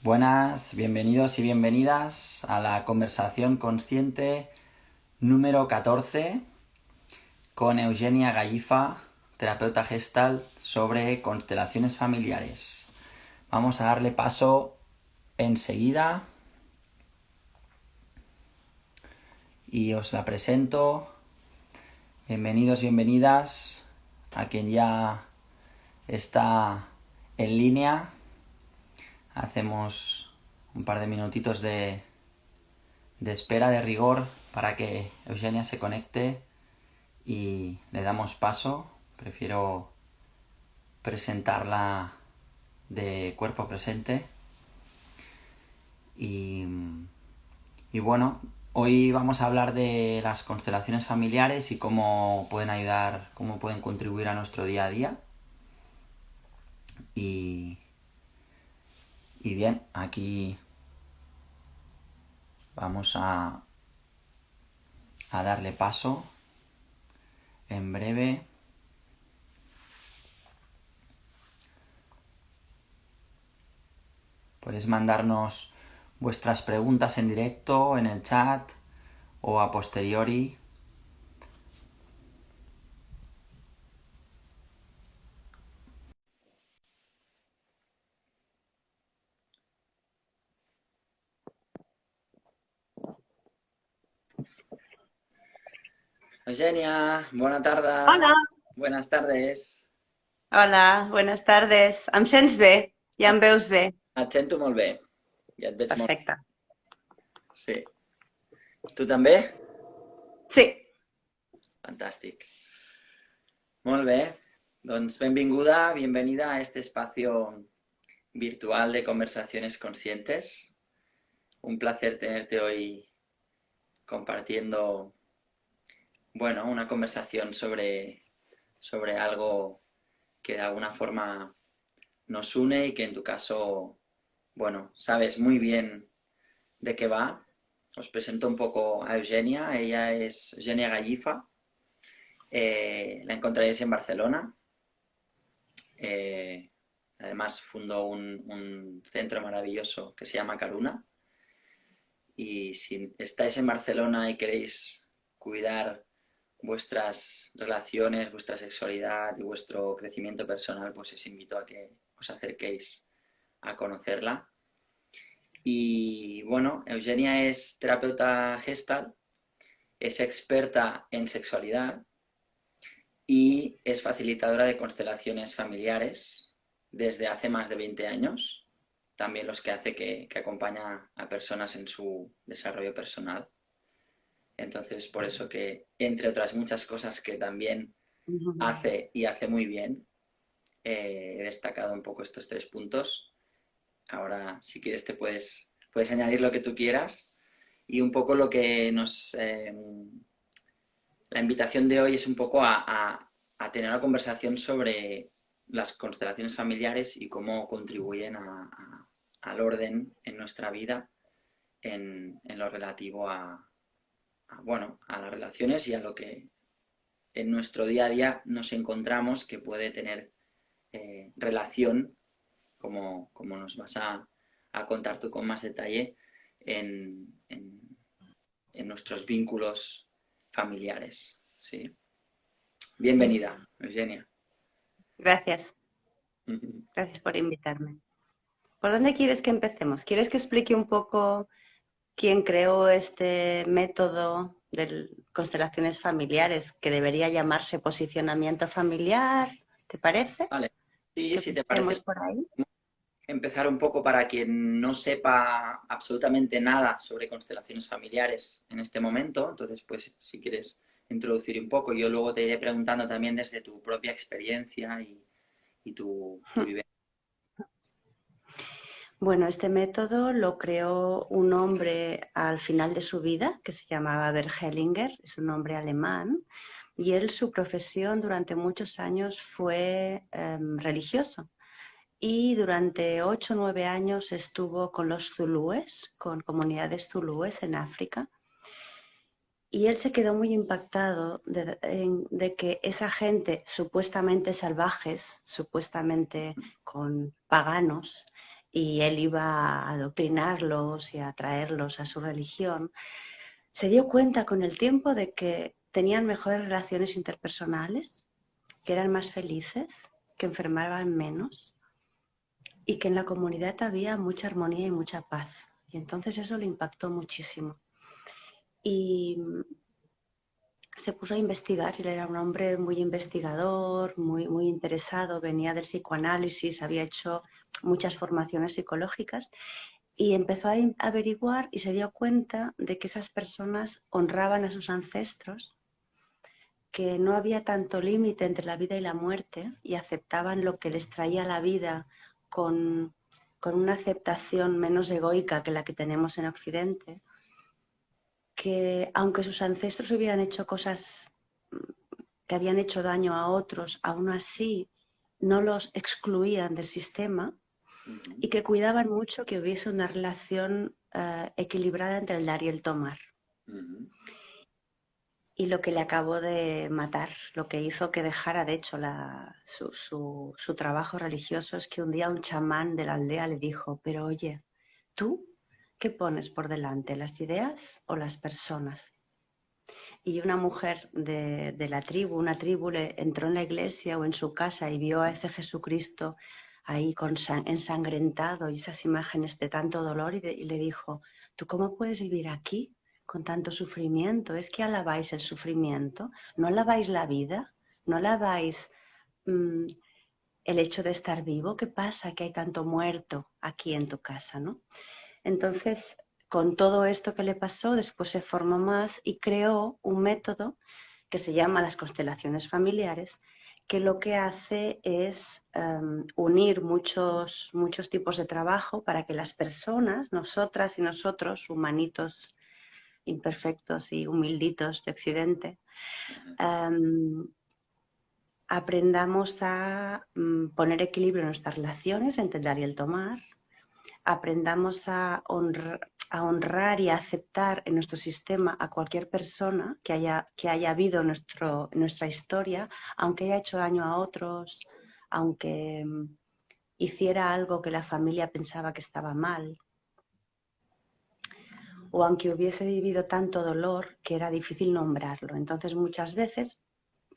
Buenas, bienvenidos y bienvenidas a la conversación consciente número 14 con Eugenia Gallifa, terapeuta gestal, sobre constelaciones familiares. Vamos a darle paso enseguida y os la presento. Bienvenidos, bienvenidas a quien ya está en línea. Hacemos un par de minutitos de espera, de rigor, para que Eugenia se conecte y le damos paso. Prefiero presentarla de cuerpo presente. Y bueno, hoy vamos a hablar de las constelaciones familiares y cómo pueden ayudar, cómo pueden contribuir a nuestro día a día. Y bien, aquí vamos a darle paso en breve. Podéis mandarnos vuestras preguntas en directo, en el chat o a posteriori. Eugenia, bona tarda. Hola. Buenas tardes. Hola, buenas tardes. Em sents bé? Ja em veus bé? Et sento molt bé. Ja et veig molt Perfecte. bé. Sí. Tu també? Sí. Fantàstic. Molt bé. Doncs benvinguda, bienvenida a este espacio virtual de conversaciones conscientes. Un placer tenerte hoy compartiendo, bueno, una conversación sobre algo que de alguna forma nos une y que en tu caso, bueno, sabes muy bien de qué va. Os presento un poco a Eugenia. Ella es Eugenia Gallifa. La encontraréis en Barcelona. Además fundó un centro maravilloso que se llama Caruna. Y si estáis en Barcelona y queréis cuidar vuestras relaciones, vuestra sexualidad y vuestro crecimiento personal, pues os invito a que os acerquéis a conocerla. Y bueno, Eugenia es terapeuta gestal, es experta en sexualidad y es facilitadora de constelaciones familiares desde hace más de 20 años, también los que hace que acompaña a personas en su desarrollo personal. Entonces, por eso que, entre otras muchas cosas que también hace y hace muy bien, he destacado un poco estos 3 puntos. Ahora, si quieres, puedes añadir lo que tú quieras. Y un poco lo que la invitación de hoy es un poco a tener una conversación sobre las constelaciones familiares y cómo contribuyen al orden en nuestra vida en lo relativo bueno, a las relaciones y a lo que en nuestro día a día nos encontramos que puede tener relación, como nos vas a contar tú con más detalle, en nuestros vínculos familiares. ¿Sí? Sí. Bienvenida, Eugenia. Gracias. Gracias por invitarme. ¿Por dónde quieres que empecemos? ¿Quieres que explique un poco quién creó este método de constelaciones familiares que debería llamarse posicionamiento familiar? ¿Te parece? Vale. Sí, ¿Que si te parece, empecemos por ahí? empezar un poco para quien no sepa absolutamente nada sobre constelaciones familiares en este momento. Entonces, pues, si quieres introducir un poco, yo luego te iré preguntando también desde tu propia experiencia y tu vivencia. Bueno, este método lo creó un hombre al final de su vida que se llamaba Bert Hellinger, es un hombre alemán, y él su profesión durante muchos años fue religioso. Y durante 8 o 9 años estuvo con los zulúes, con comunidades zulúes en África. Y él se quedó muy impactado de que esa gente supuestamente salvajes, supuestamente con paganos, y él iba a adoctrinarlos y a traerlos a su religión, se dio cuenta con el tiempo de que tenían mejores relaciones interpersonales, que eran más felices, que enfermaban menos y que en la comunidad había mucha armonía y mucha paz. Y entonces eso le impactó muchísimo. Y se puso a investigar, él era un hombre muy investigador, muy interesado, venía del psicoanálisis, había hecho muchas formaciones psicológicas y empezó a averiguar y se dio cuenta de que esas personas honraban a sus ancestros, que no había tanto límite entre la vida y la muerte y aceptaban lo que les traía la vida con una aceptación menos egoica que la que tenemos en Occidente, que aunque sus ancestros hubieran hecho cosas que habían hecho daño a otros, aún así no los excluían del sistema y que cuidaban mucho que hubiese una relación equilibrada entre el dar y el tomar. Y lo que le acabó de matar, lo que hizo que dejara de hecho su trabajo religioso, es que un día un chamán de la aldea le dijo, pero oye, ¿tú qué pones por delante, las ideas o las personas? Y una mujer de la tribu, una tribu, le entró en la iglesia o en su casa y vio a ese Jesucristo ahí ensangrentado y esas imágenes de tanto dolor y le dijo, ¿tú cómo puedes vivir aquí con tanto sufrimiento? ¿Es que alabáis el sufrimiento? ¿No alabáis la vida? ¿No alabáis el hecho de estar vivo? ¿Qué pasa que hay tanto muerto aquí en tu casa, ¿no? Entonces, con todo esto que le pasó, después se formó más y creó un método que se llama las constelaciones familiares, que lo que hace es unir muchos tipos de trabajo para que las personas, nosotras y nosotros, humanitos imperfectos y humilditos de Occidente, aprendamos a poner equilibrio en nuestras relaciones entre el dar y el tomar, aprendamos a honrar y a aceptar en nuestro sistema a cualquier persona que haya habido en nuestra historia, aunque haya hecho daño a otros, aunque hiciera algo que la familia pensaba que estaba mal, o aunque hubiese vivido tanto dolor que era difícil nombrarlo. Entonces, muchas veces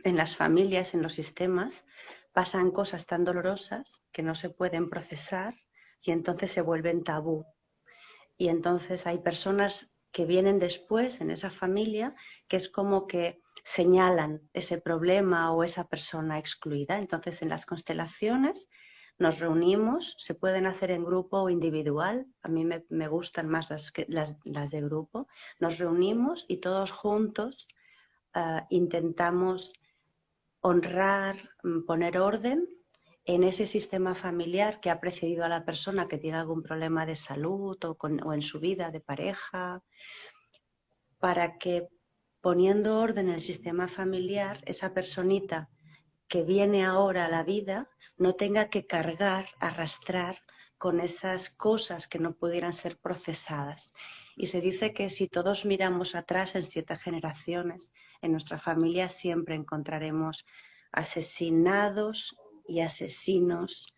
en las familias, en los sistemas, pasan cosas tan dolorosas que no se pueden procesar y entonces se vuelven tabú. Y entonces hay personas que vienen después en esa familia que es como que señalan ese problema o esa persona excluida. Entonces en las constelaciones nos reunimos, se pueden hacer en grupo o individual, a mí me gustan más las de grupo, nos reunimos y todos juntos intentamos honrar, poner orden en ese sistema familiar que ha precedido a la persona que tiene algún problema de salud o en su vida de pareja, para que poniendo orden en el sistema familiar, esa personita que viene ahora a la vida no tenga que cargar, arrastrar con esas cosas que no pudieran ser procesadas. Y se dice que si todos miramos atrás en 7 generaciones, en nuestra familia siempre encontraremos asesinados y asesinos,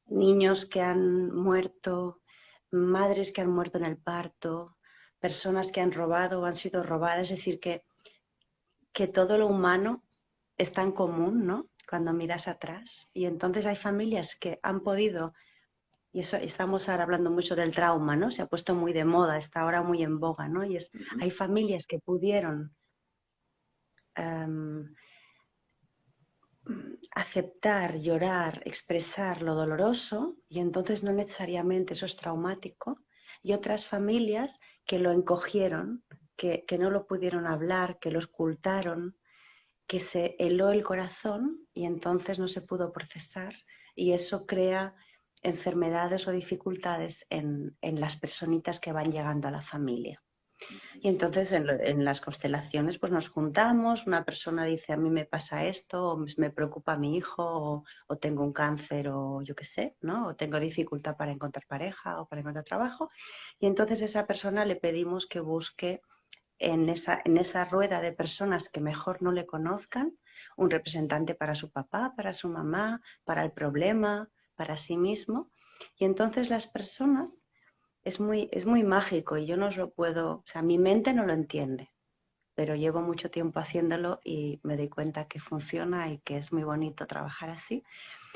niños que han muerto, madres que han muerto en el parto, personas que han robado o han sido robadas. Es decir, que todo lo humano es tan común, ¿no? Cuando miras atrás. Y entonces hay familias que han podido, y eso estamos ahora hablando mucho del trauma, ¿no? Se ha puesto muy de moda, está ahora muy en boga, ¿no? Y hay familias que pudieron aceptar, llorar, expresar lo doloroso y entonces no necesariamente eso es traumático, y otras familias que lo encogieron, que no lo pudieron hablar, que lo ocultaron, que se heló el corazón y entonces no se pudo procesar y eso crea enfermedades o dificultades en las personitas que van llegando a la familia. Y entonces en las constelaciones pues nos juntamos, una persona dice a mí me pasa esto, o me preocupa mi hijo, o tengo un cáncer, o yo qué sé, ¿no? O tengo dificultad para encontrar pareja o para encontrar trabajo. Y entonces a esa persona le pedimos que busque en esa rueda de personas que mejor no le conozcan, un representante para su papá, para su mamá, para el problema, para sí mismo, Y entonces las personas, es muy mágico y yo no os lo puedo, o sea, mi mente no lo entiende, pero llevo mucho tiempo haciéndolo y me doy cuenta que funciona y que es muy bonito trabajar así.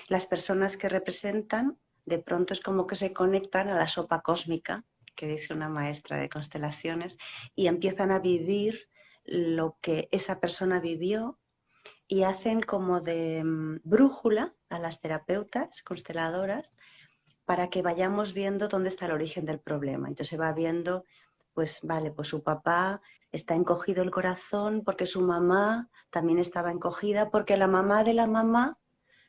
Las personas que representan, de pronto es como que se conectan a la sopa cósmica, que dice una maestra de constelaciones, y empiezan a vivir lo que esa persona vivió y hacen como de brújula a las terapeutas consteladoras para que vayamos viendo dónde está el origen del problema. Entonces se va viendo, pues vale, pues su papá está encogido el corazón porque su mamá también estaba encogida, porque la mamá de la mamá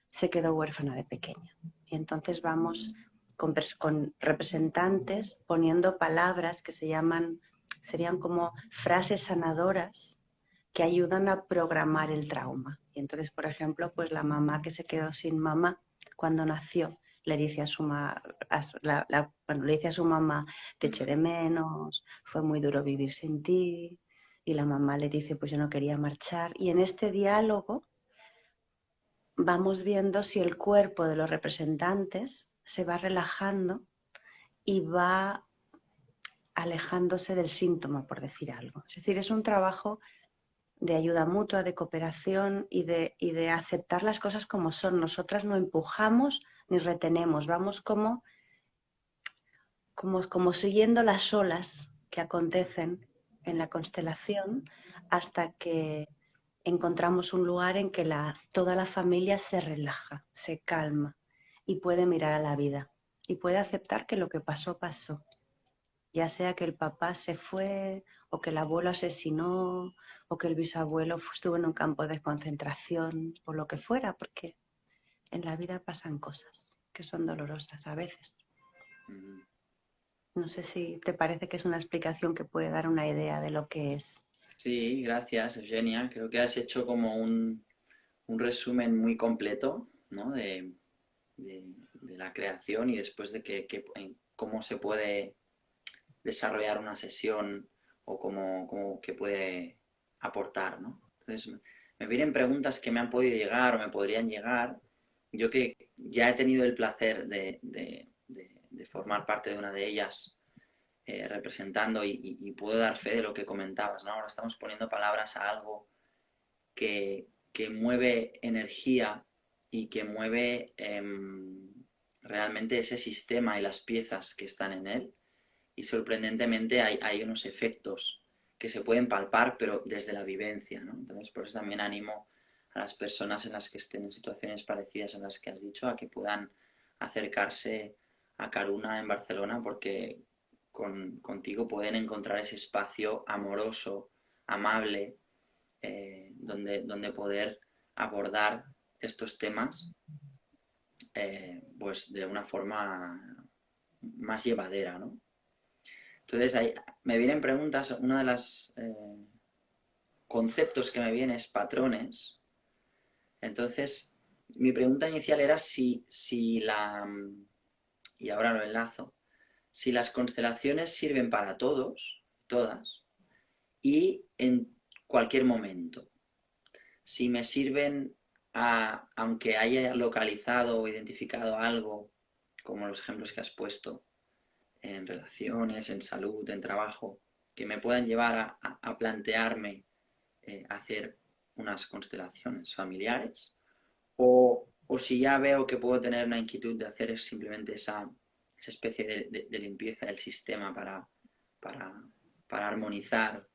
se quedó huérfana de pequeña. Y entonces vamos con representantes poniendo palabras que se llaman, serían como frases sanadoras que ayudan a programar el trauma. Y entonces, por ejemplo, pues la mamá que se quedó sin mamá cuando nació le dice a su, bueno, le dice a su mamá, te eché de menos, fue muy duro vivir sin ti. Y la mamá le dice, pues yo no quería marchar. Y en este diálogo vamos viendo si el cuerpo de los representantes se va relajando y va alejándose del síntoma, por decir algo. Es decir, es un trabajo de ayuda mutua, de cooperación y de aceptar las cosas como son. Nosotras no empujamos ni retenemos, vamos como siguiendo las olas que acontecen en la constelación hasta que encontramos un lugar en que toda la familia se relaja, se calma y puede mirar a la vida y puede aceptar que lo que pasó, pasó. Ya sea que el papá se fue, o que el abuelo asesinó, o que el bisabuelo estuvo en un campo de concentración, o lo que fuera, porque en la vida pasan cosas que son dolorosas a veces. No sé si te parece que es una explicación que puede dar una idea de lo que es. Sí, gracias, Eugenia. Creo que has hecho como un resumen muy completo, ¿no? De la creación y después de cómo se puede desarrollar una sesión o cómo que puede aportar, ¿no? Entonces, me vienen preguntas que me han podido llegar o me podrían llegar. Yo que ya he tenido el placer de formar parte de una de ellas, representando y puedo dar fe de lo que comentabas, ¿no? Ahora estamos poniendo palabras a algo que mueve energía y que mueve realmente ese sistema y las piezas que están en él. Y sorprendentemente hay unos efectos que se pueden palpar, pero desde la vivencia, ¿no? Entonces, por eso también animo a las personas en las que estén en situaciones parecidas a las que has dicho, a que puedan acercarse a Karuna en Barcelona, porque contigo pueden encontrar ese espacio amoroso, amable, donde poder abordar estos temas pues de una forma más llevadera, ¿no? Entonces ahí me vienen preguntas, una de las conceptos que me viene es patrones. Entonces, mi pregunta inicial era y ahora lo enlazo, si las constelaciones sirven para todos, todas, y en cualquier momento. Si me sirven aunque haya localizado o identificado algo, como los ejemplos que has puesto, en relaciones, en salud, en trabajo, que me puedan llevar a plantearme hacer unas constelaciones familiares, o si ya veo que puedo tener una inquietud de hacer simplemente esa especie de limpieza del sistema para, para armonizar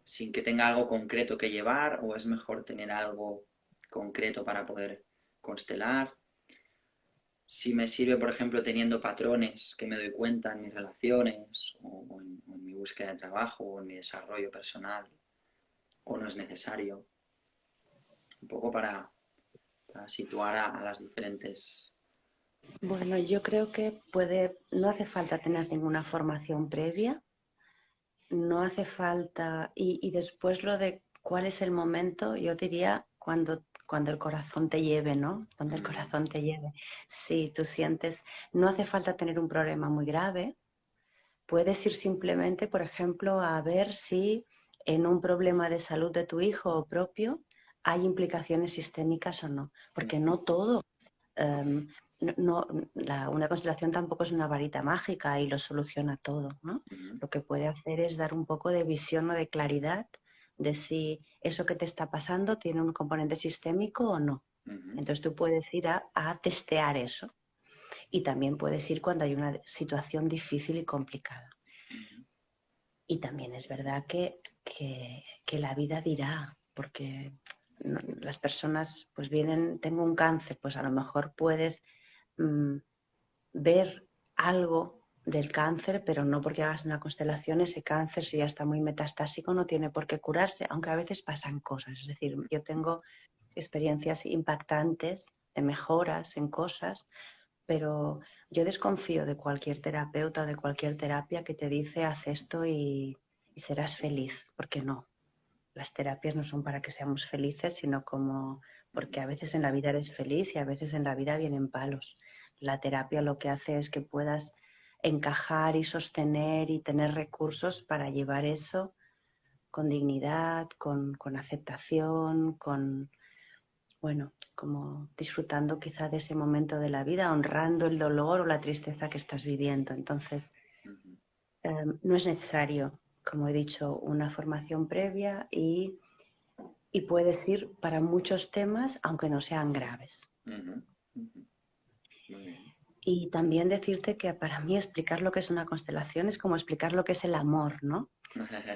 sin que tenga algo concreto que llevar, o es mejor tener algo concreto para poder constelar. Si me sirve, por ejemplo, teniendo patrones que me doy cuenta en mis relaciones o en mi búsqueda de trabajo o en mi desarrollo personal, o no es necesario. Un poco para situar a las diferentes... Bueno, yo creo que no hace falta tener ninguna formación previa, no hace falta, y después lo de cuál es el momento, yo diría cuando el corazón te lleve, ¿no? Cuando el corazón te lleve. Si tú sientes, no hace falta tener un problema muy grave, puedes ir simplemente, por ejemplo, a ver si en un problema de salud de tu hijo o propio hay implicaciones sistémicas o no, porque no todo una constelación tampoco es una varita mágica y lo soluciona todo, ¿no? Ujú, Lo que puede hacer es dar un poco de visión o de claridad de si eso que te está pasando tiene un componente sistémico o no. ujú, Entonces tú puedes ir a testear eso y también puedes ir cuando hay una situación difícil y complicada. ujú, Y también es verdad que la vida dirá, porque las personas pues vienen, tengo un cáncer, pues a lo mejor puedes mm, ver algo del cáncer, pero no porque hagas una constelación, ese cáncer si ya está muy metastásico no tiene por qué curarse, aunque a veces pasan cosas. Es decir, yo tengo experiencias impactantes de mejoras en cosas, pero yo desconfío de cualquier terapeuta o de cualquier terapia que te dice haz esto y serás feliz, porque no. Las terapias no son para que seamos felices, sino como ujú, porque a veces en la vida eres feliz y a veces en la vida vienen palos. La terapia lo que hace es que puedas encajar y sostener y tener recursos para llevar eso con dignidad, con aceptación, con, bueno, como disfrutando quizá de ese momento de la vida, honrando el dolor o la tristeza que estás viviendo. Entonces, ujú, no es necesario, como he dicho, una formación previa y puedes ir para muchos temas, aunque no sean graves. ujú, ujú. Muy bien. Y también decirte que para mí explicar lo que es una constelación es como explicar lo que es el amor, ¿no?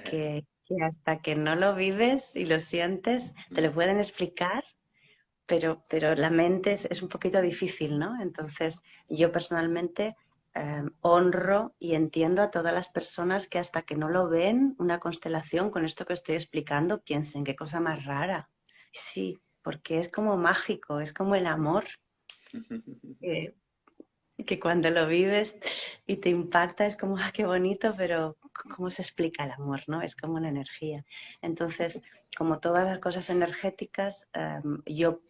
Que hasta que no lo vives y lo sientes, te lo Mm, pueden explicar, pero la mente es un poquito difícil, ¿no? Entonces, yo personalmente honro y entiendo a todas las personas que hasta que no lo ven, una constelación con esto que estoy explicando, piensen qué cosa más rara. Sí, porque es como mágico, es como el amor, que, que cuando lo vives y te impacta es como, ah, qué bonito, pero ¿cómo se explica el amor, no? Es como una energía. Entonces, como todas las cosas energéticas, yo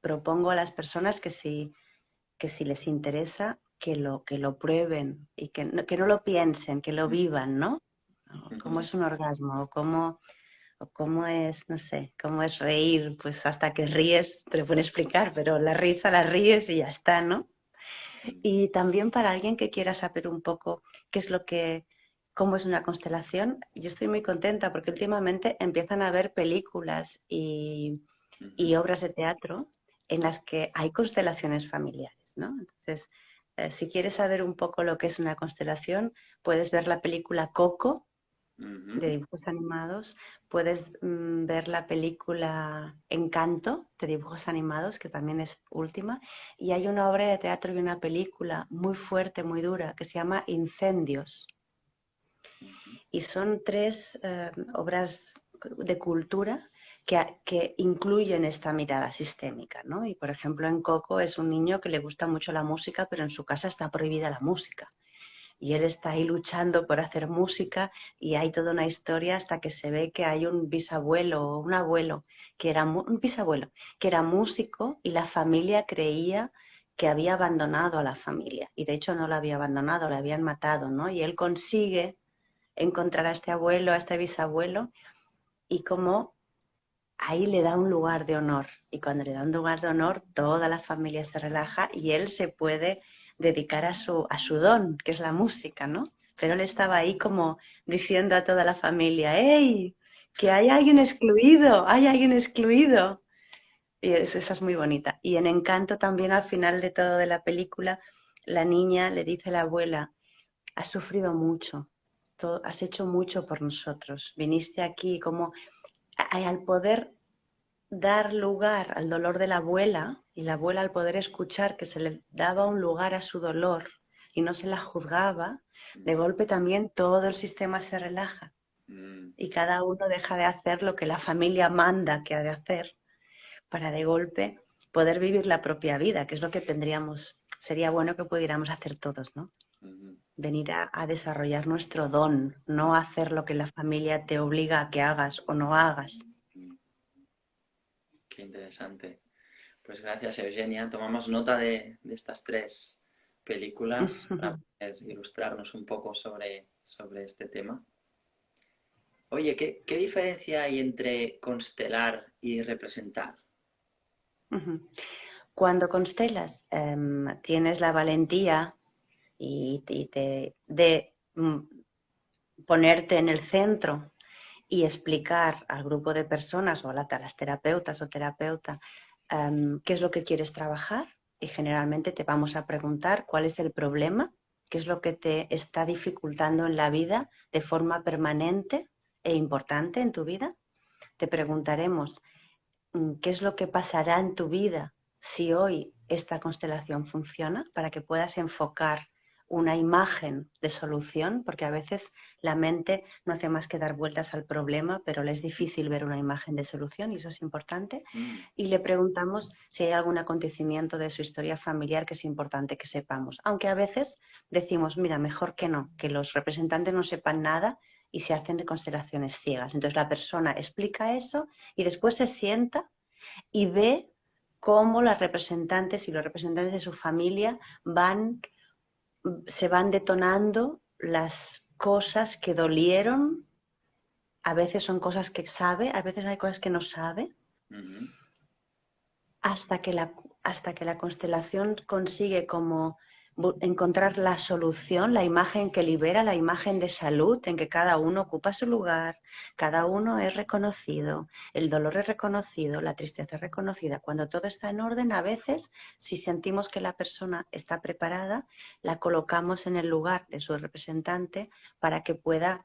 propongo a las personas que si les interesa, que lo prueben y que no lo piensen, que lo vivan, ¿no? ¿Cómo es un orgasmo? O cómo es, no sé, cómo es reír? Pues hasta que ríes te lo pueden explicar, pero la risa la ríes y ya está, ¿no? Y también para alguien que quiera saber un poco qué es lo que, cómo es una constelación, yo estoy muy contenta porque últimamente empiezan a haber películas ujú, y obras de teatro en las que hay constelaciones familiares, ¿no? Entonces, si quieres saber un poco lo que es una constelación, puedes ver la película Coco de ujú, dibujos animados, puedes ver la película Encanto de dibujos animados, que también es última, y hay una obra de teatro y una película muy fuerte, muy dura, que se llama Incendios. ujú, Y son tres obras de cultura que incluyen esta mirada sistémica, ¿no? Y por ejemplo, en Coco es un niño que le gusta mucho la música, pero en su casa está prohibida la música. Y él está ahí luchando por hacer música y hay toda una historia hasta que se ve que hay un bisabuelo o un abuelo que era un bisabuelo que era músico y la familia creía que había abandonado a la familia y de hecho no la había abandonado, la habían matado, ¿no? Y él consigue encontrar a este abuelo, a este bisabuelo y como ahí le da un lugar de honor y cuando le da un lugar de honor toda la familia se relaja y él se puede dedicar a su don, que es la música, ¿no? Pero él estaba ahí como diciendo a toda la familia, ¡hey! Que hay alguien excluido, hay alguien excluido. Y esa es muy bonita. Y en Encanto también al final de todo de la película, la niña le dice a la abuela, has sufrido mucho, has hecho mucho por nosotros, viniste aquí como al poder dar lugar al dolor de la abuela y la abuela al poder escuchar que se le daba un lugar a su dolor y no se la juzgaba, de ujú, golpe también todo el sistema se relaja mm, y cada uno deja de hacer lo que la familia manda que ha de hacer para de golpe poder vivir la propia vida, que es lo que tendríamos, sería bueno que pudiéramos hacer todos, ¿no? ujú, Venir a desarrollar nuestro don, no hacer lo que la familia te obliga a que hagas o no hagas. mm. Qué interesante. Pues gracias, Eugenia. Tomamos nota de estas tres películas para poder ilustrarnos un poco sobre este tema. Oye, ¿qué diferencia hay entre constelar y representar? Cuando constelas, tienes la valentía de ponerte en el centro y explicar al grupo de personas o a las terapeutas o terapeuta qué es lo que quieres trabajar, y generalmente te vamos a preguntar cuál es el problema, qué es lo que te está dificultando en la vida de forma permanente e importante en tu vida. Te preguntaremos qué es lo que pasará en tu vida si hoy esta constelación funciona, para que puedas enfocar una imagen de solución, porque a veces la mente no hace más que dar vueltas al problema, pero le es difícil ver una imagen de solución, y eso es importante. Y le preguntamos si hay algún acontecimiento de su historia familiar que es importante que sepamos, aunque a veces decimos, mira, mejor que no, que los representantes no sepan nada y se hacen de constelaciones ciegas. Entonces la persona explica eso y después se sienta y ve cómo las representantes y los representantes de su familia se van detonando las cosas que dolieron. A veces son cosas que sabe, a veces hay cosas que no sabe, hasta que la constelación consigue como encontrar la solución, la imagen que libera, la imagen de salud, en que cada uno ocupa su lugar, cada uno es reconocido, el dolor es reconocido, la tristeza es reconocida. Cuando todo está en orden, a veces, si sentimos que la persona está preparada, la colocamos en el lugar de su representante para que pueda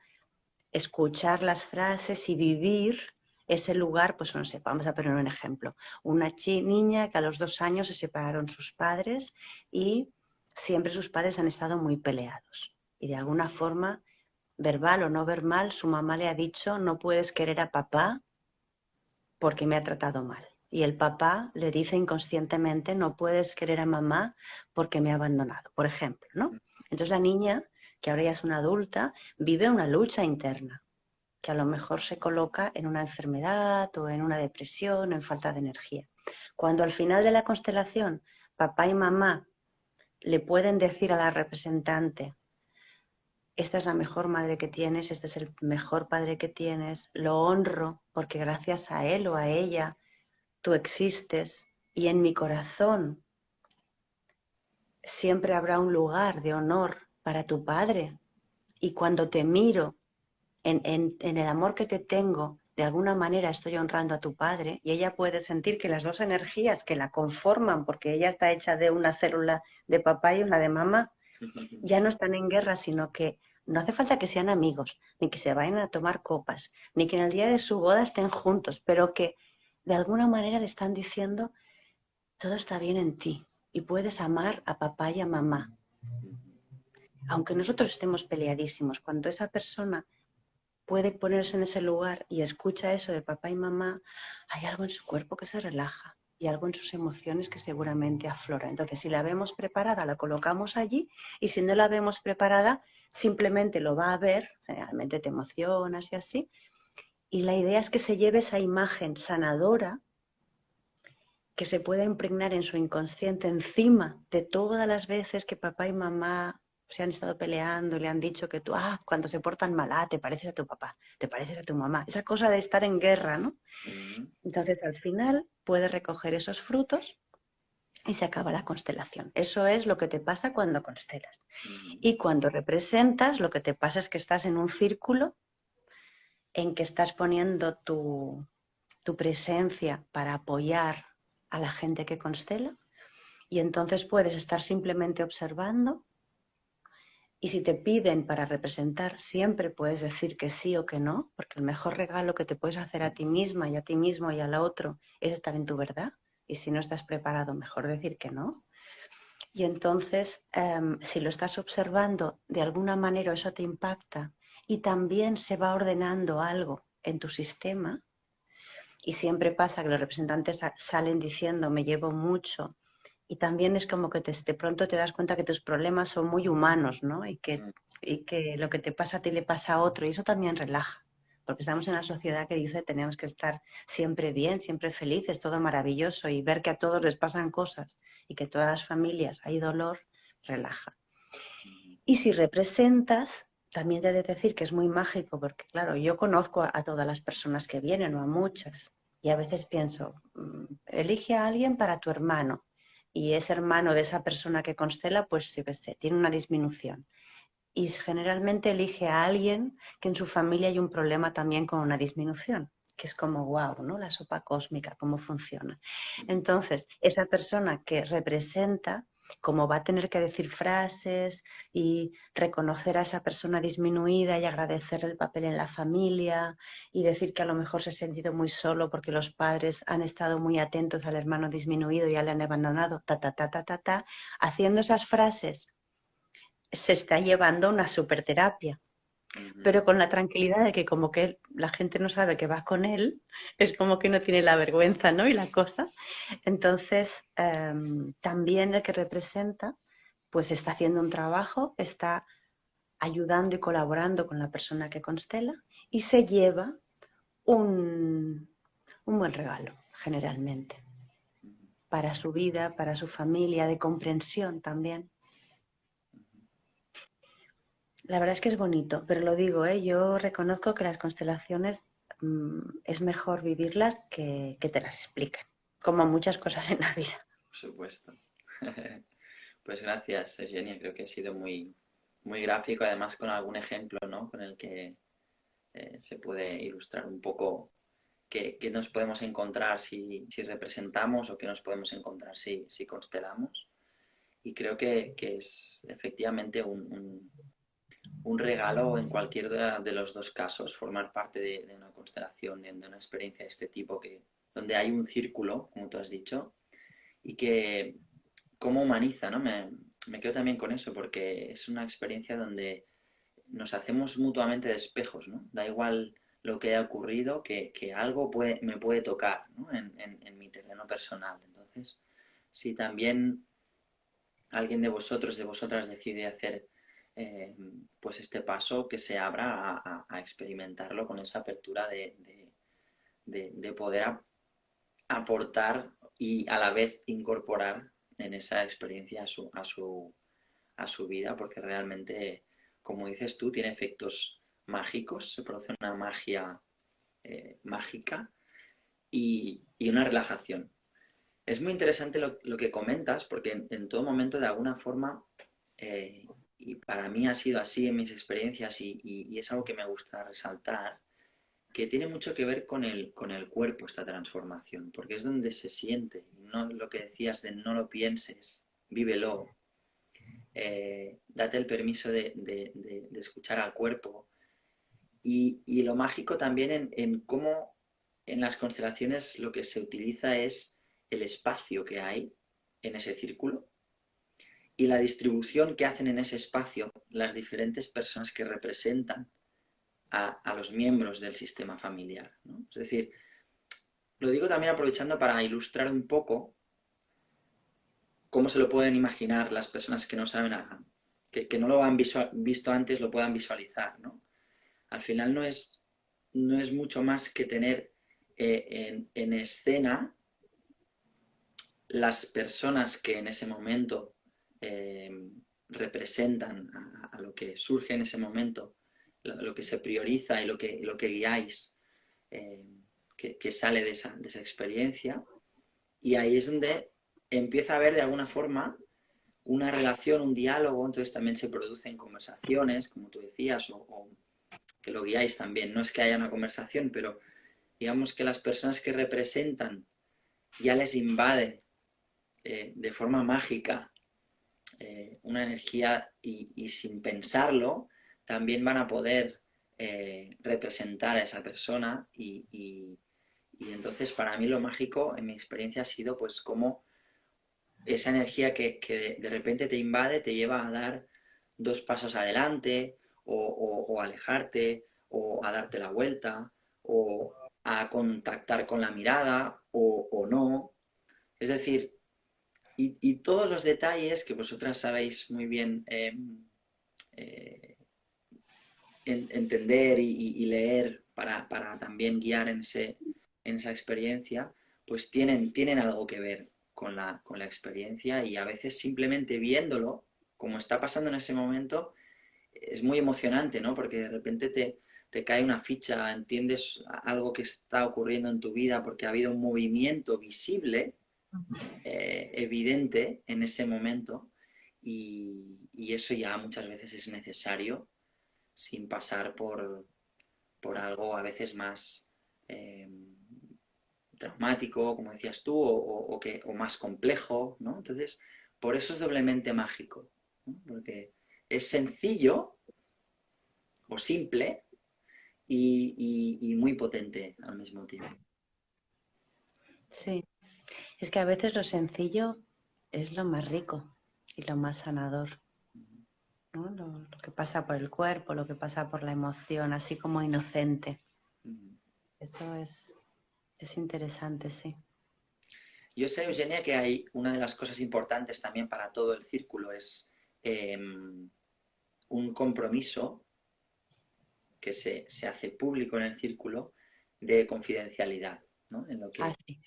escuchar las frases y vivir ese lugar. Pues no sé, vamos a poner un ejemplo. Una niña que a los 2 años se separaron sus padres y siempre sus padres han estado muy peleados. Y de alguna forma, verbal o no verbal, su mamá le ha dicho, no puedes querer a papá porque me ha tratado mal. Y el papá le dice inconscientemente, no puedes querer a mamá porque me ha abandonado, por ejemplo, ¿no? Entonces la niña, que ahora ya es una adulta, vive una lucha interna, que a lo mejor se coloca en una enfermedad o en una depresión o en falta de energía. Cuando al final de la constelación papá y mamá le pueden decir a la representante, esta es la mejor madre que tienes, este es el mejor padre que tienes, lo honro porque gracias a él o a ella tú existes, y en mi corazón siempre habrá un lugar de honor para tu padre, y cuando te miro en el amor que te tengo, de alguna manera estoy honrando a tu padre, y ella puede sentir que las dos energías que la conforman, porque ella está hecha de una célula de papá y una de mamá, ya no están en guerra, sino que no hace falta que sean amigos, ni que se vayan a tomar copas, ni que en el día de su boda estén juntos, pero que de alguna manera le están diciendo, todo está bien en ti y puedes amar a papá y a mamá. Aunque nosotros estemos peleadísimos, cuando esa persona puede ponerse en ese lugar y escucha eso de papá y mamá, hay algo en su cuerpo que se relaja y algo en sus emociones que seguramente aflora. Entonces, si la vemos preparada, la colocamos allí, y si no la vemos preparada, simplemente lo va a ver, generalmente te emocionas y así, y la idea es que se lleve esa imagen sanadora que se pueda impregnar en su inconsciente encima de todas las veces que papá y mamá se han estado peleando y le han dicho que tú, cuando se portan mal, te pareces a tu papá, te pareces a tu mamá. Esa cosa de estar en guerra, ¿no? Entonces, al final, puedes recoger esos frutos y se acaba la constelación. Eso es lo que te pasa cuando constelas. Y cuando representas, lo que te pasa es que estás en un círculo en que estás poniendo tu presencia para apoyar a la gente que constela, y entonces puedes estar simplemente observando, y si te piden para representar siempre puedes decir que sí o que no, porque el mejor regalo que te puedes hacer a ti misma y a ti mismo y al otro es estar en tu verdad, y si no estás preparado mejor decir que no. Y entonces si lo estás observando, de alguna manera eso te impacta y también se va ordenando algo en tu sistema. Y siempre pasa que los representantes salen diciendo, me llevo mucho. Y también es como que de pronto te das cuenta que tus problemas son muy humanos, ¿no? Y que lo que te pasa a ti le pasa a otro. Y eso también relaja. Porque estamos en una sociedad que dice que tenemos que estar siempre bien, siempre felices, todo maravilloso. Y ver que a todos les pasan cosas y que todas las familias hay dolor, relaja. Y si representas, también te he de decir que es muy mágico, porque claro, yo conozco a todas las personas que vienen o a muchas, y a veces pienso, elige a alguien para tu hermano, y es hermano de esa persona que constela, pues yo qué sé, tiene una disminución. Y generalmente elige a alguien que en su familia hay un problema también con una disminución, que es como, wow, ¿no? La sopa cósmica, cómo funciona. Entonces, esa persona que representa, como va a tener que decir frases y reconocer a esa persona disminuida y agradecer el papel en la familia y decir que a lo mejor se ha sentido muy solo porque los padres han estado muy atentos al hermano disminuido y ya le han abandonado, haciendo esas frases se está llevando una superterapia, pero con la tranquilidad de que como que la gente no sabe que va con él, es como que no tiene la vergüenza, ¿no? Y la cosa. Entonces, también el que representa, pues está haciendo un trabajo, está ayudando y colaborando con la persona que constela y se lleva un buen regalo, generalmente, para su vida, para su familia, de comprensión también. La verdad es que es bonito, pero lo digo, yo reconozco que las constelaciones es mejor vivirlas que te las expliquen, como muchas cosas en la vida. Por supuesto. Pues gracias, Eugenia. Creo que ha sido muy, muy gráfico, además con algún ejemplo, ¿no? Con el que se puede ilustrar un poco qué nos podemos encontrar si representamos o qué nos podemos encontrar si constelamos. Y creo que es efectivamente un regalo en cualquiera de los dos casos, formar parte de una constelación, de una experiencia de este tipo, donde hay un círculo, como tú has dicho, y que cómo humaniza, ¿no? Me quedo también con eso, porque es una experiencia donde nos hacemos mutuamente de espejos, ¿no? Da igual lo que haya ocurrido, que algo me puede tocar, ¿no? En mi terreno personal. Entonces, si también alguien de vosotros, de vosotras decide hacer pues este paso, que se abra a experimentarlo con esa apertura de poder aportar y a la vez incorporar en esa experiencia a su vida, porque realmente, como dices tú, tiene efectos mágicos, se produce una magia mágica y una relajación. Es muy interesante lo que comentas, porque en todo momento, de alguna forma, y para mí ha sido así en mis experiencias y es algo que me gusta resaltar, que tiene mucho que ver con el cuerpo esta transformación, porque es donde se siente, no lo que decías de no lo pienses, vívelo, date el permiso de escuchar al cuerpo. Y lo mágico también en cómo en las constelaciones lo que se utiliza es el espacio que hay en ese círculo y la distribución que hacen en ese espacio las diferentes personas que representan a los miembros del sistema familiar, ¿no? Es decir, lo digo también aprovechando para ilustrar un poco cómo se lo pueden imaginar las personas que no saben, que no lo han visto antes, lo puedan visualizar, ¿no? Al final no es mucho más que tener en escena las personas que en ese momento representan a lo que surge en ese momento, lo que se prioriza y lo que guiáis, que sale de esa experiencia. Y ahí es donde empieza a haber de alguna forma una relación, un diálogo, entonces también se producen conversaciones, como tú decías, o que lo guiáis también. No es que haya una conversación, pero digamos que las personas que representan ya les invade de forma mágica una energía y sin pensarlo también van a poder representar a esa persona y entonces para mí lo mágico en mi experiencia ha sido pues como esa energía que de repente te invade te lleva a dar dos pasos adelante o alejarte o a darte la vuelta o a contactar con la mirada o no. Es decir, y todos los detalles que vosotras sabéis muy bien eh, entender y leer para también guiar en esa experiencia, pues tienen algo que ver con la experiencia y a veces simplemente viéndolo, como está pasando en ese momento, es muy emocionante, ¿no? Porque de repente te cae una ficha, entiendes algo que está ocurriendo en tu vida porque ha habido un movimiento visible evidente en ese momento y eso ya muchas veces es necesario sin pasar por algo a veces más traumático, como decías tú, o más complejo, ¿no? Entonces, por eso es doblemente mágico, ¿no? Porque es sencillo o simple y muy potente al mismo tiempo. Sí, es que a veces lo sencillo es lo más rico y lo más sanador, ¿no? Lo que pasa por el cuerpo, lo que pasa por la emoción, así como inocente. Eso es interesante, sí. Yo sé, Eugenia, que hay una de las cosas importantes también para todo el círculo es un compromiso que se hace público en el círculo de confidencialidad, ¿no? Ah, sí,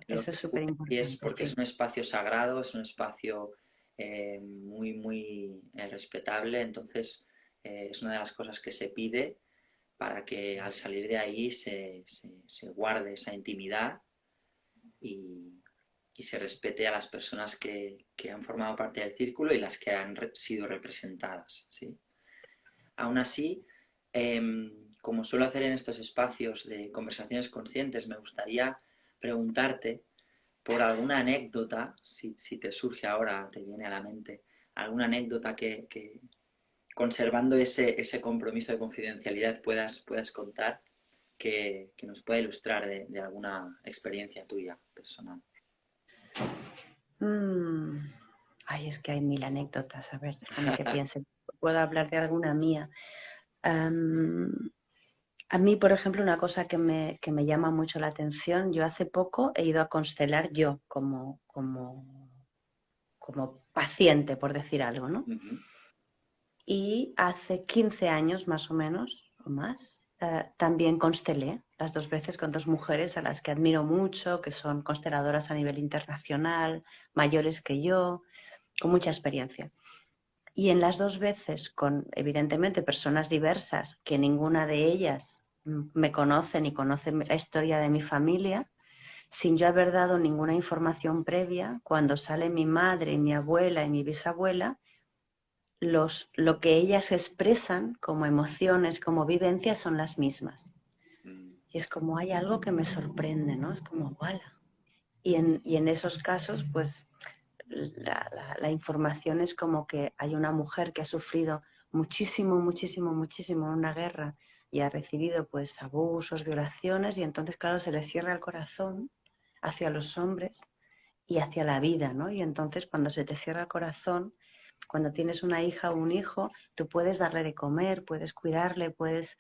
En lo eso que es súper ocurre y es importante, porque es sí. un espacio sagrado, es un espacio muy, muy respetable, entonces es una de las cosas que se pide para que al salir de ahí se guarde esa intimidad y, y se respete a las personas que han formado parte del círculo y las que han sido representadas, ¿sí? Aún así, como suelo hacer en estos espacios de conversaciones conscientes, me gustaría preguntarte por alguna anécdota, si te surge ahora, te viene a la mente, alguna anécdota que conservando ese compromiso de confidencialidad puedas contar que nos pueda ilustrar de alguna experiencia tuya personal. Mm, Ay, es que hay mil anécdotas. A ver, déjame que piense. Puedo hablar de alguna mía. Am, a mí, por ejemplo, una cosa que me llama mucho la atención, yo hace poco he ido a constelar yo como paciente, por decir algo, ¿no? Ujú, Y hace 15 años más o menos, o más, también constelé las dos veces con dos mujeres a las que admiro mucho, que son consteladoras a nivel internacional, mayores que yo, con mucha experiencia. Y en las dos veces con, evidentemente, personas diversas, que ninguna de ellas me conoce ni conoce la historia de mi familia, sin yo haber dado ninguna información previa, cuando sale mi madre y mi abuela y mi bisabuela, lo que ellas expresan como emociones, como vivencias, son las mismas. mm, Y es como hay algo que me sorprende, ¿no? Es como, ¡wala! Y en esos casos, pues la información es como que hay una mujer que ha sufrido muchísimo, muchísimo, muchísimo en una guerra y ha recibido pues abusos, violaciones y entonces claro se le cierra el corazón hacia los hombres y hacia la vida, ¿no? Y entonces cuando se te cierra el corazón, cuando tienes una hija o un hijo, tú puedes darle de comer, puedes cuidarle, puedes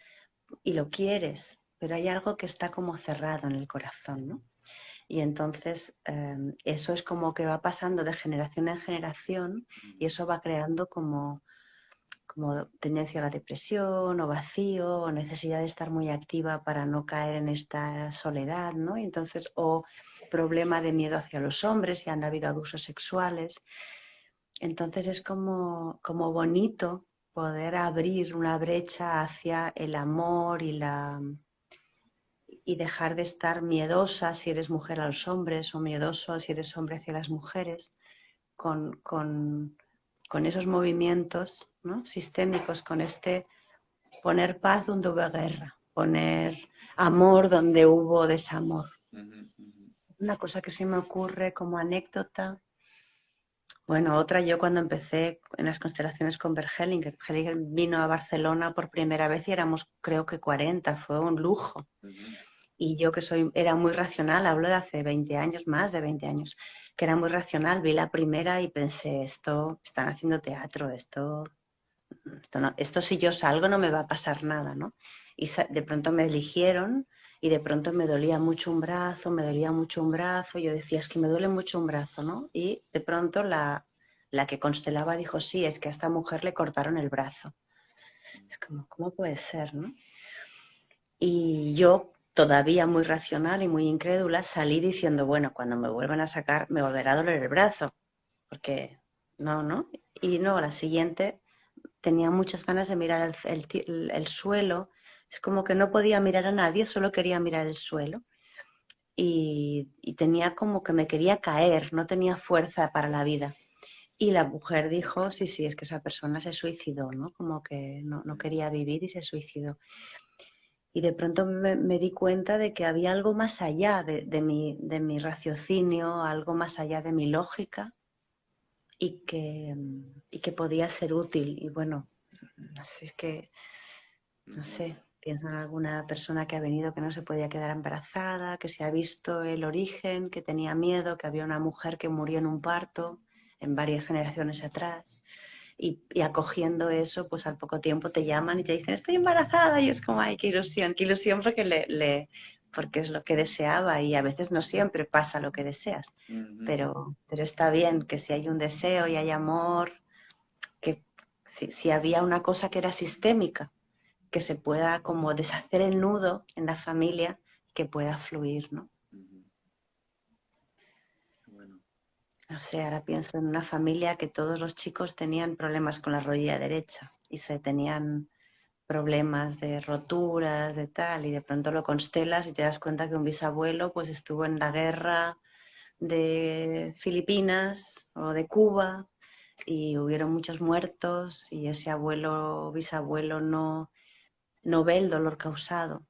y lo quieres, pero hay algo que está como cerrado en el corazón, ¿no? Y entonces eso es como que va pasando de generación en generación y mm, eso va creando como tendencia a la depresión o vacío o necesidad de estar muy activa para no caer en esta soledad, ¿no? Y entonces, o problema de miedo hacia los hombres si han habido abusos sexuales. Entonces es como bonito poder abrir una brecha hacia el amor y dejar de estar miedosa si eres mujer a los hombres o miedoso si eres hombre hacia las mujeres, con, con, con esos movimientos, ¿no? Sistémicos, con este poner paz donde hubo guerra, poner amor donde hubo desamor. ujú, ujú, Una cosa que se me ocurre como anécdota, bueno, otra yo cuando empecé en las constelaciones con Bergelinger, Bergelinger vino a Barcelona por primera vez y éramos creo que 40, fue un lujo. ujú, Y yo que era muy racional, hablo de hace 20 años, más de 20 años, que era muy racional, vi la primera y pensé, esto, están haciendo teatro, esto si yo salgo no me va a pasar nada, ¿no? Y de pronto me eligieron y de pronto me dolía mucho un brazo, me dolía mucho un brazo, yo decía, es que me duele mucho un brazo, ¿no? Y de pronto la que constelaba dijo, sí, es que a esta mujer le cortaron el brazo. Es como, ¿cómo puede ser, no? Y yo, todavía muy racional y muy incrédula, salí diciendo, bueno, cuando me vuelvan a sacar, me volverá a doler el brazo, porque no, ¿no? Y no, la siguiente tenía muchas ganas de mirar el suelo, es como que no podía mirar a nadie, solo quería mirar el suelo. y tenía como que me quería caer, no tenía fuerza para la vida. Y la mujer dijo, sí, sí, es que esa persona se suicidó, ¿no? Como que no quería vivir y se suicidó. Y de pronto me di cuenta de que había algo más allá de mi raciocinio, algo más allá de mi lógica y que podía ser útil. Y bueno, así es que, no sé, pienso en alguna persona que ha venido que no se podía quedar embarazada, que se ha visto el origen, que tenía miedo, que había una mujer que murió en un parto en varias generaciones atrás. Y acogiendo eso, pues al poco tiempo te llaman y te dicen, estoy embarazada. Y es como, ay, qué ilusión porque, porque es lo que deseaba y a veces no siempre pasa lo que deseas. Pero está bien que si hay un deseo y hay amor, que si había una cosa que era sistémica, que se pueda como deshacer el nudo en la familia, que pueda fluir, ¿no? Bueno. No sé, ahora pienso en una familia que todos los chicos tenían problemas con la rodilla derecha y se tenían problemas de roturas, de tal, y de pronto lo constelas y te das cuenta que un bisabuelo pues estuvo en la guerra de Filipinas o de Cuba y hubieron muchos muertos y ese abuelo o bisabuelo no ve el dolor causado.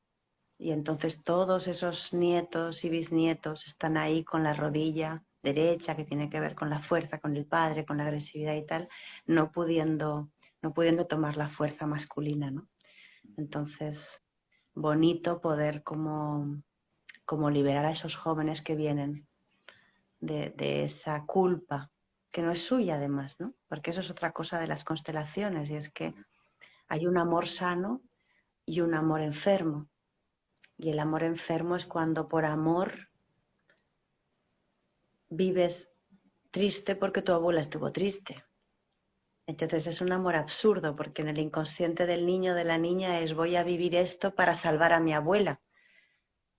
Y entonces todos esos nietos y bisnietos están ahí con la rodilla derecha, que tiene que ver con la fuerza, con el padre, con la agresividad y tal, no pudiendo, no pudiendo tomar la fuerza masculina, ¿no? Entonces, bonito poder como liberar a esos jóvenes que vienen de esa culpa, que no es suya además, ¿no? Porque eso es otra cosa de las constelaciones, y es que hay un amor sano y un amor enfermo. Y el amor enfermo es cuando por amor vives triste porque tu abuela estuvo triste. Entonces es un amor absurdo porque en el inconsciente del niño o de la niña es voy a vivir esto para salvar a mi abuela.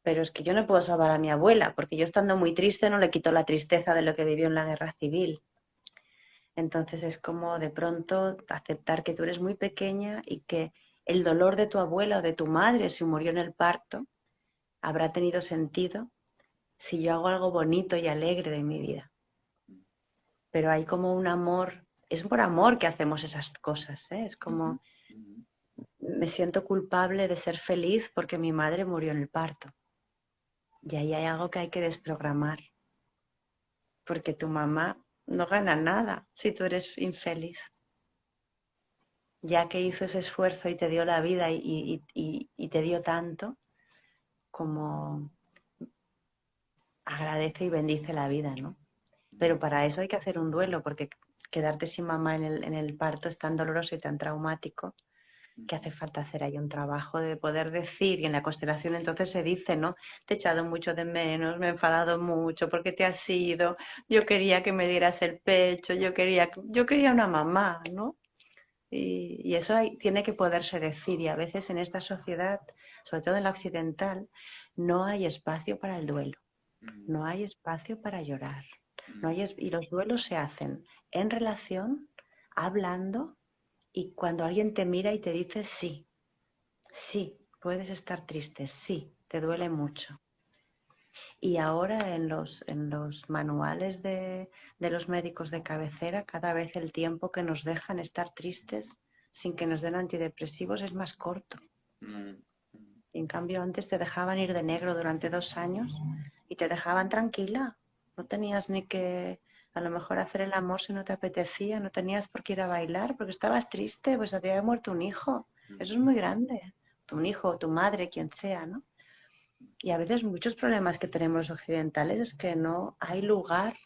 Pero es que yo no puedo salvar a mi abuela porque yo estando muy triste no le quito la tristeza de lo que vivió en la guerra civil. Entonces es como de pronto aceptar que tú eres muy pequeña y que el dolor de tu abuela o de tu madre si murió en el parto habrá tenido sentido si yo hago algo bonito y alegre de mi vida. Pero hay como un amor, es por amor que hacemos esas cosas, ¿eh? Es como me siento culpable de ser feliz porque mi madre murió en el parto. Y ahí hay algo que hay que desprogramar, porque tu mamá no gana nada si tú eres infeliz. Ya que hizo ese esfuerzo y te dio la vida y te dio tanto, como agradece y bendice la vida, ¿no? Pero para eso hay que hacer un duelo, porque quedarte sin mamá en el parto es tan doloroso y tan traumático que hace falta hacer ahí un trabajo de poder decir, y en la constelación entonces se dice, ¿no? Te he echado mucho de menos, me he enfadado mucho porque te has ido, yo quería que me dieras el pecho, yo quería una mamá, ¿no? Y eso tiene que poderse decir, y a veces en esta sociedad, sobre todo en la occidental, no hay espacio para el duelo, no hay espacio para llorar, y los duelos se hacen en relación, hablando, y cuando alguien te mira y te dice sí, sí, puedes estar triste, sí, te duele mucho. Y ahora en los manuales de los médicos de cabecera, cada vez el tiempo que nos dejan estar tristes sin que nos den antidepresivos es más corto. Y en cambio antes te dejaban ir de negro durante 2 años y te dejaban tranquila. No tenías ni que a lo mejor hacer el amor si no te apetecía, no tenías por qué ir a bailar porque estabas triste, pues te había muerto un hijo. Eso es muy grande. Un hijo, tu madre, quien sea, ¿no? Y a veces muchos problemas que tenemos los occidentales es que no hay lugar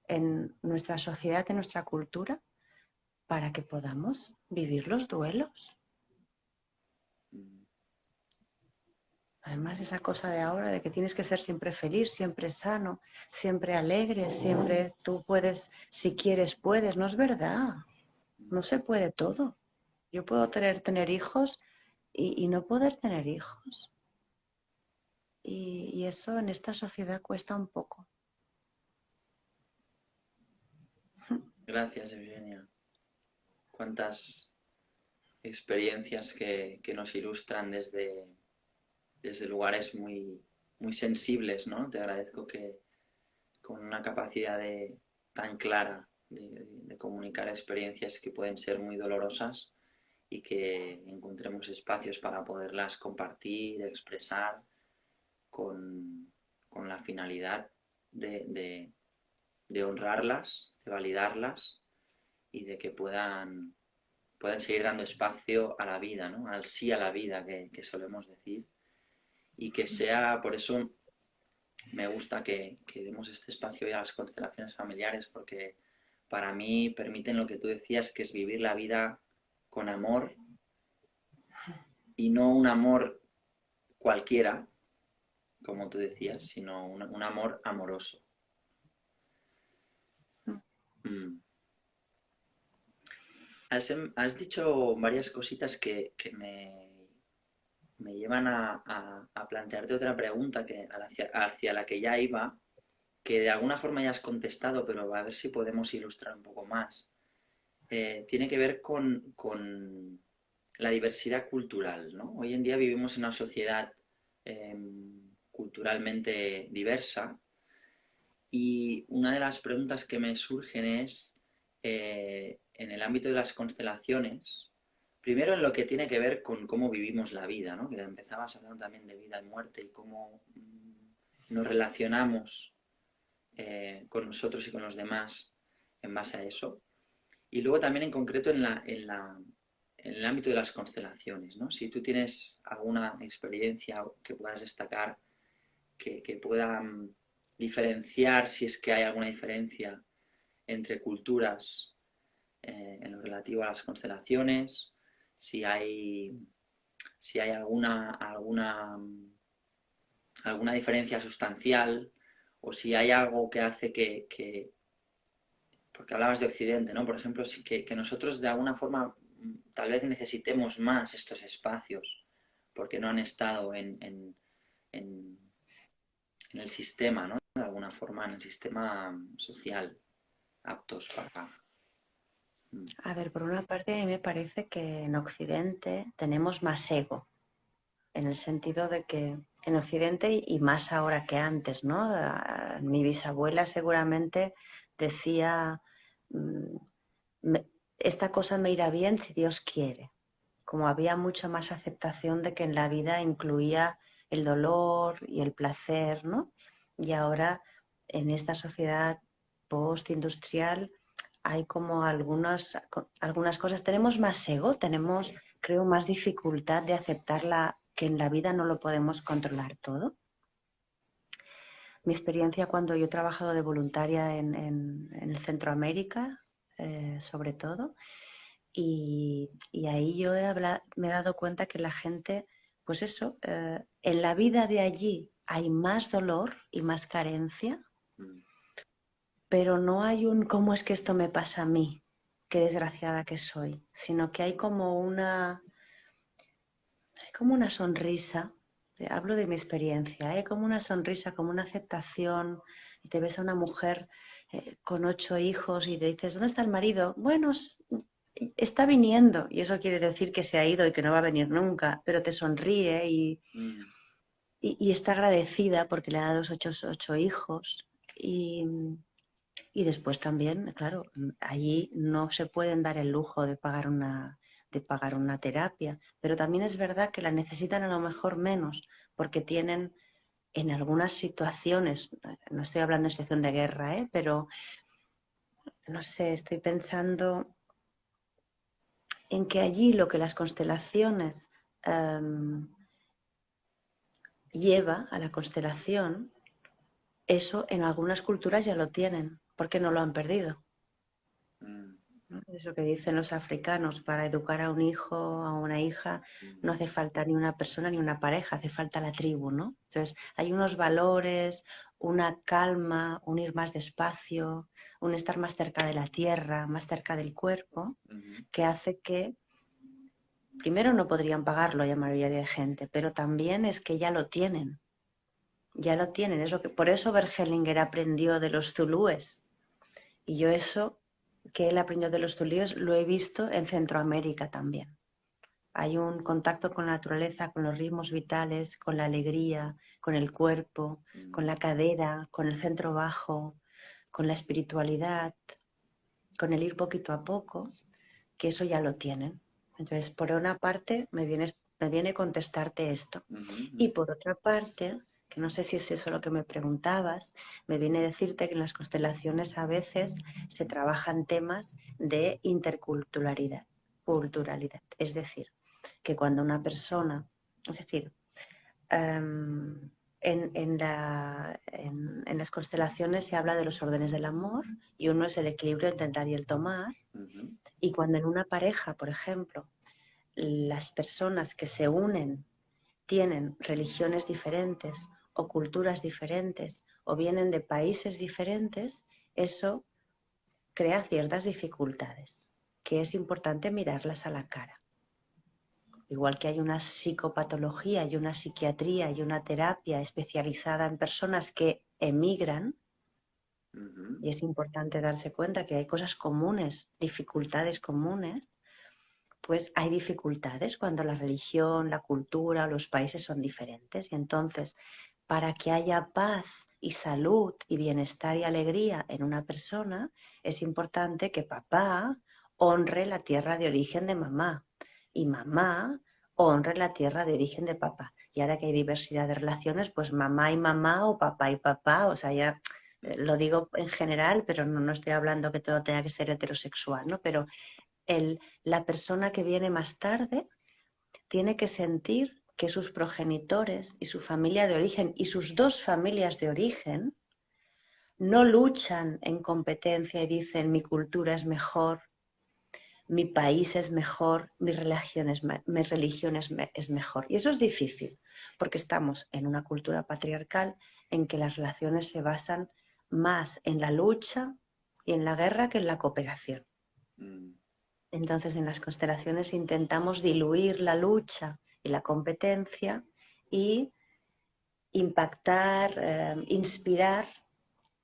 en nuestra sociedad, en nuestra cultura, para que podamos vivir los duelos. Además, esa cosa de ahora de que tienes que ser siempre feliz, siempre sano, siempre alegre, siempre tú puedes, si quieres, puedes. No es verdad. No se puede todo. Yo puedo tener hijos y no poder tener hijos. Y eso en esta sociedad cuesta un poco. Gracias, Eugenia. Cuántas experiencias que nos ilustran desde lugares muy, muy sensibles, ¿no? Te agradezco que con una capacidad tan clara de comunicar experiencias que pueden ser muy dolorosas y que encontremos espacios para poderlas compartir, expresar con la finalidad de honrarlas, de validarlas y de que puedan seguir dando espacio a la vida, ¿no? Al sí a la vida que solemos decir. Y que sea, por eso me gusta que demos este espacio hoy a las constelaciones familiares, porque para mí permiten lo que tú decías, que es vivir la vida con amor y no un amor cualquiera, como tú decías, sino un amor amoroso. Mm. Has dicho varias cositas que me llevan a plantearte otra pregunta hacia la que ya iba, que de alguna forma ya has contestado, pero a ver si podemos ilustrar un poco más. Tiene que ver con la diversidad cultural, ¿no? Hoy en día vivimos en una sociedad culturalmente diversa y una de las preguntas que me surgen es, en el ámbito de las constelaciones, primero en lo que tiene que ver con cómo vivimos la vida, ¿no? Que empezabas hablando también de vida y muerte y cómo nos relacionamos con nosotros y con los demás en base a eso. Y luego también en concreto en el ámbito de las constelaciones, ¿no? Si tú tienes alguna experiencia que puedas destacar, que pueda diferenciar, si es que hay alguna diferencia entre culturas en lo relativo a las constelaciones, si hay alguna diferencia sustancial o si hay algo que hace porque hablabas de Occidente, ¿no? Por ejemplo, que nosotros de alguna forma tal vez necesitemos más estos espacios porque no han estado en el sistema, ¿no? De alguna forma, en el sistema social, aptos para... A ver, por una parte, a mí me parece que en Occidente tenemos más ego, en el sentido de que en Occidente, y más ahora que antes, ¿no? Mi bisabuela seguramente decía, esta cosa me irá bien si Dios quiere. Como había mucha más aceptación de que en la vida incluía el dolor y el placer, ¿no? Y ahora en esta sociedad postindustrial hay como algunas cosas, tenemos más ego, tenemos, creo, más dificultad de aceptar que en la vida no lo podemos controlar todo. Mi experiencia cuando yo he trabajado de voluntaria en el Centroamérica, sobre todo, y ahí yo me he dado cuenta que la gente, pues eso, en la vida de allí hay más dolor y más carencia, pero no hay un ¿cómo es que esto me pasa a mí? Qué desgraciada que soy, sino que hay como una sonrisa. Hablo de mi experiencia, hay como una sonrisa, como una aceptación, y te ves a una mujer con 8 hijos y te dices, ¿dónde está el marido? Bueno, está viniendo, y eso quiere decir que se ha ido y que no va a venir nunca, pero te sonríe y está agradecida porque le ha dado 8 hijos. Y después también, claro, allí no se pueden dar el lujo de pagar una terapia, pero también es verdad que la necesitan a lo mejor menos, porque tienen en algunas situaciones, no estoy hablando de situación de guerra, pero no sé, estoy pensando en que allí lo que las constelaciones lleva a la constelación, eso en algunas culturas ya lo tienen, porque no lo han perdido. ¿No? Es lo que dicen los africanos, para educar a un hijo, a una hija, no hace falta ni una persona ni una pareja, hace falta la tribu, ¿no? Entonces hay unos valores, una calma, un ir más despacio, un estar más cerca de la tierra, más cerca del cuerpo, que hace que primero no podrían pagarlo la mayoría de gente, pero también es que ya lo tienen. Ya lo tienen, es lo que, por eso Bert Hellinger aprendió de los zulúes. Y yo eso que él aprendió de los zulúes lo he visto en Centroamérica también. hay un contacto con la naturaleza, con los ritmos vitales, con la alegría, con el cuerpo, con la cadera, con el centro bajo, con la espiritualidad, con el ir poquito a poco, que eso ya lo tienen. Entonces, por una parte, me viene contestarte esto. Y por otra parte, que no sé si es eso lo que me preguntabas, me viene decirte que en las constelaciones a veces se trabajan temas de interculturalidad, culturalidad. Es decir, que cuando una persona, es decir, en las constelaciones se habla de los órdenes del amor y uno es el equilibrio entre el dar y el tomar. Y cuando en una pareja, por ejemplo, las personas que se unen tienen religiones diferentes o culturas diferentes o vienen de países diferentes, eso crea ciertas dificultades, que es importante mirarlas a la cara. Igual que hay una psicopatología y una psiquiatría y una terapia especializada en personas que emigran, y es importante darse cuenta que hay cosas comunes, dificultades comunes, pues hay dificultades cuando la religión, la cultura, los países son diferentes. Y entonces, para que haya paz y salud y bienestar y alegría en una persona, es importante que papá honre la tierra de origen de mamá y mamá honre la tierra de origen de papá. Y ahora que hay diversidad de relaciones, pues mamá y mamá o papá y papá, o sea, ya lo digo en general, pero no estoy hablando que todo tenga que ser heterosexual, ¿no? Pero la persona que viene más tarde tiene que sentir que sus progenitores y su familia de origen y sus dos familias de origen no luchan en competencia y dicen mi cultura es mejor, mi país es mejor, mi religión es mejor. Y eso es difícil, porque estamos en una cultura patriarcal en que las relaciones se basan más en la lucha y en la guerra que en la cooperación. Entonces, en las constelaciones intentamos diluir la lucha y la competencia y impactar, inspirar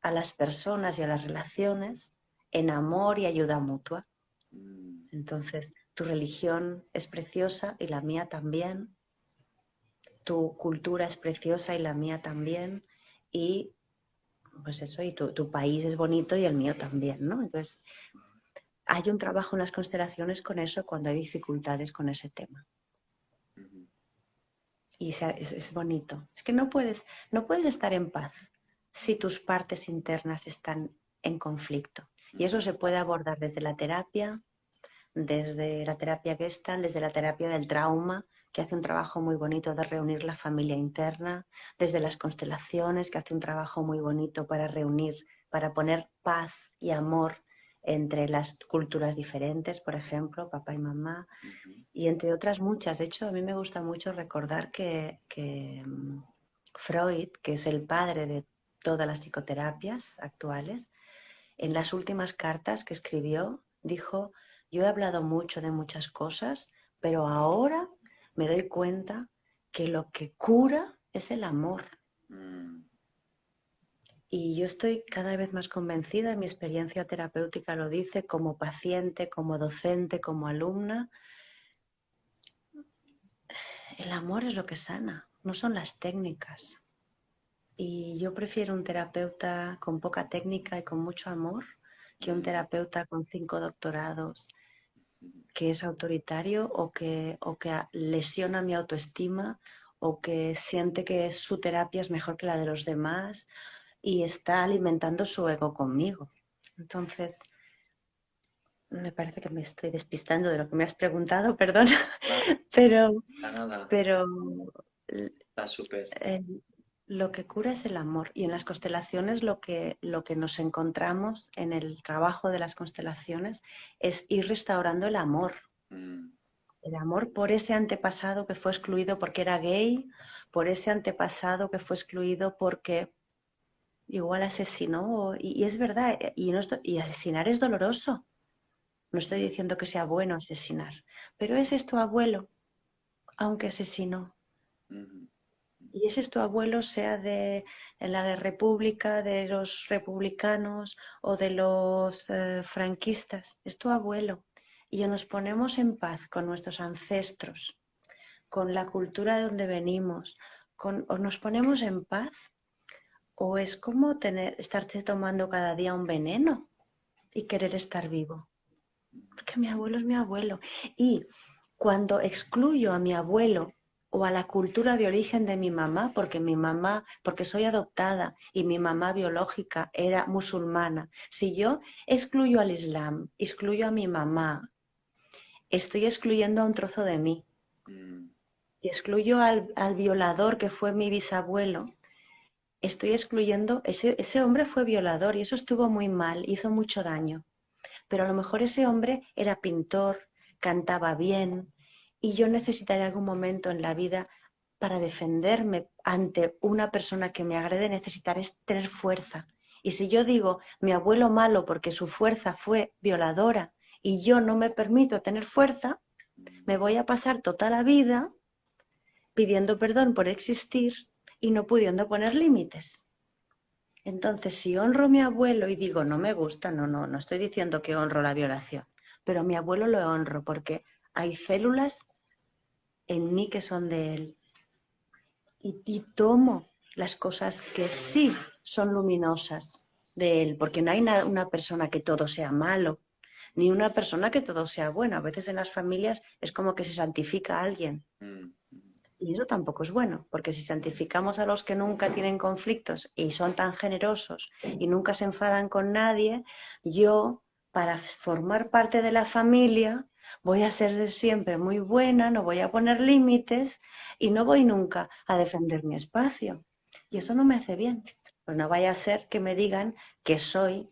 a las personas y a las relaciones en amor y ayuda mutua. Entonces, tu religión es preciosa y la mía también, tu cultura es preciosa y la mía también, y pues eso, y tu país es bonito y el mío también, ¿no? Entonces, hay un trabajo en las constelaciones con eso cuando hay dificultades con ese tema. Y es bonito. Es que no puedes estar en paz si tus partes internas están en conflicto. Y eso se puede abordar desde la terapia Gestalt, desde la terapia del trauma, que hace un trabajo muy bonito de reunir la familia interna, desde las constelaciones, que hace un trabajo muy bonito para reunir, para poner paz y amor entre las culturas diferentes, por ejemplo, papá y mamá, y entre otras muchas. De hecho, a mí me gusta mucho recordar que Freud, que es el padre de todas las psicoterapias actuales, en las últimas cartas que escribió, dijo: yo he hablado mucho de muchas cosas, pero ahora me doy cuenta que lo que cura es el amor. Y yo estoy cada vez más convencida, mi experiencia terapéutica lo dice, como paciente, como docente, como alumna, el amor es lo que sana, no son las técnicas. Y yo prefiero un terapeuta con poca técnica y con mucho amor que un terapeuta con 5 doctorados que es autoritario o que lesiona mi autoestima o que siente que su terapia es mejor que la de los demás y está alimentando su ego conmigo. Entonces, me parece que me estoy despistando de lo que me has preguntado, perdón, pero, Nada, pero está súper. Lo que cura es el amor, y en las constelaciones lo que nos encontramos en el trabajo de las constelaciones es ir restaurando el amor. El amor por ese antepasado que fue excluido porque era gay, por ese antepasado que fue excluido porque igual asesinó, y es verdad, y asesinar es doloroso. No estoy diciendo que sea bueno asesinar, pero ese es tu abuelo, aunque asesinó. Y ese es tu abuelo, sea de la República, de los republicanos o de los franquistas. Es tu abuelo. y o nos ponemos en paz con nuestros ancestros, con la cultura de donde venimos, o nos ponemos en paz, o es como estarse tomando cada día un veneno y querer estar vivo. Porque mi abuelo es mi abuelo. Y cuando excluyo a mi abuelo o a la cultura de origen de mi mamá, porque soy adoptada y mi mamá biológica era musulmana, si yo excluyo al Islam, excluyo a mi mamá, estoy excluyendo a un trozo de mí. Y excluyo al violador que fue mi bisabuelo, estoy excluyendo, ese hombre fue violador y eso estuvo muy mal, hizo mucho daño. Pero a lo mejor ese hombre era pintor, cantaba bien, y yo necesitaré algún momento en la vida para defenderme ante una persona que me agrede, necesitaré tener fuerza. Y si yo digo mi abuelo malo porque su fuerza fue violadora y yo no me permito tener fuerza, me voy a pasar toda la vida pidiendo perdón por existir y no pudiendo poner límites. Entonces, si honro a mi abuelo y digo, no me gusta, no estoy diciendo que honro la violación, pero a mi abuelo lo honro porque hay células en mí que son de él. Y tomo las cosas que sí son luminosas de él, porque no hay una persona que todo sea malo, ni una persona que todo sea bueno. A veces en las familias es como que se santifica a alguien. Y eso tampoco es bueno, porque si santificamos a los que nunca tienen conflictos y son tan generosos y nunca se enfadan con nadie, yo, para formar parte de la familia, voy a ser siempre muy buena, no voy a poner límites y no voy nunca a defender mi espacio. Y eso no me hace bien. Pues no vaya a ser que me digan que soy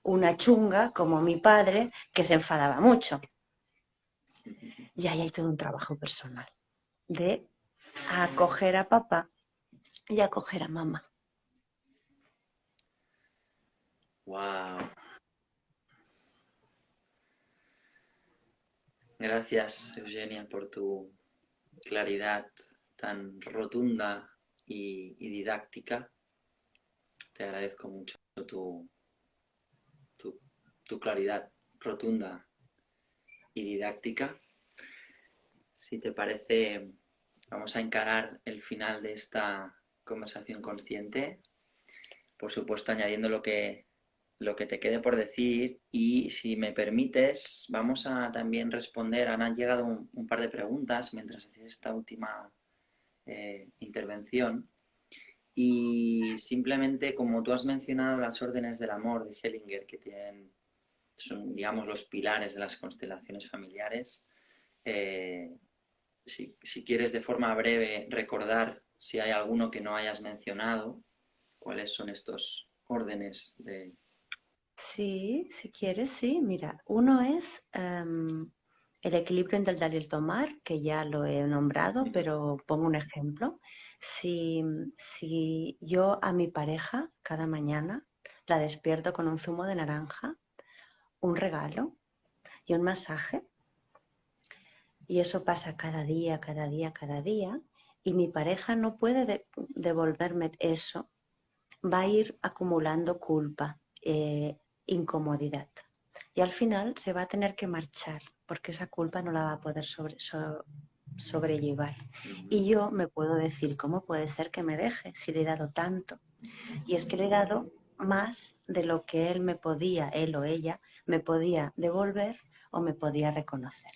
una chunga como mi padre, que se enfadaba mucho. Y ahí hay todo un trabajo personal de acoger a papá y acoger a mamá. Wow. Gracias, Eugenia, por tu claridad tan rotunda y didáctica. Te agradezco mucho tu claridad rotunda y didáctica. Si te parece, vamos a encarar el final de esta conversación consciente, por supuesto añadiendo lo que te quede por decir, y si me permites, vamos a también responder, han llegado un par de preguntas mientras hacías esta última intervención, y simplemente como tú has mencionado las órdenes del amor de Hellinger, que son, digamos, los pilares de las constelaciones familiares, si quieres de forma breve recordar si hay alguno que no hayas mencionado, cuáles son estos órdenes de... Sí, si quieres, sí. Mira, uno es el equilibrio entre el dar y el tomar, que ya lo he nombrado, pero pongo un ejemplo. Si yo a mi pareja cada mañana la despierto con un zumo de naranja, un regalo y un masaje, y eso pasa cada día, cada día, cada día, y mi pareja no puede devolverme eso, va a ir acumulando culpa, incomodidad. Y al final se va a tener que marchar porque esa culpa no la va a poder sobrellevar. Y yo me puedo decir, ¿cómo puede ser que me deje si le he dado tanto? Y es que le he dado más de lo que él o ella, me podía devolver o me podía reconocer.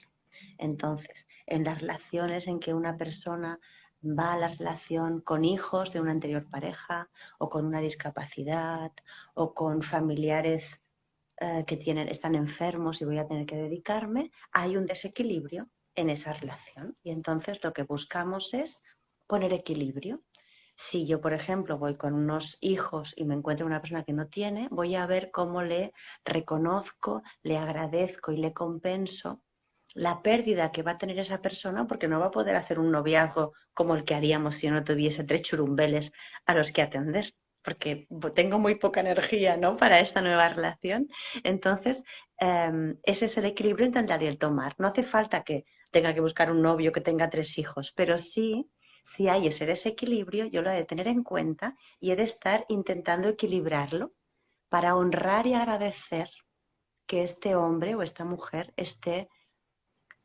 Entonces, en las relaciones en que una persona va a la relación con hijos de una anterior pareja o con una discapacidad o con familiares que están enfermos y voy a tener que dedicarme, hay un desequilibrio en esa relación. Y entonces lo que buscamos es poner equilibrio. Si yo, por ejemplo, voy con unos hijos y me encuentro una persona que no tiene, voy a ver cómo le reconozco, le agradezco y le compenso la pérdida que va a tener esa persona porque no va a poder hacer un noviazgo como el que haríamos si yo no tuviese 3 churumbeles a los que atender, porque tengo muy poca energía, ¿no?, para esta nueva relación. Entonces, ese es el equilibrio entre el dar y el tomar. No hace falta que tenga que buscar un novio que tenga 3 hijos, pero sí, si hay ese desequilibrio, yo lo he de tener en cuenta y he de estar intentando equilibrarlo para honrar y agradecer que este hombre o esta mujer esté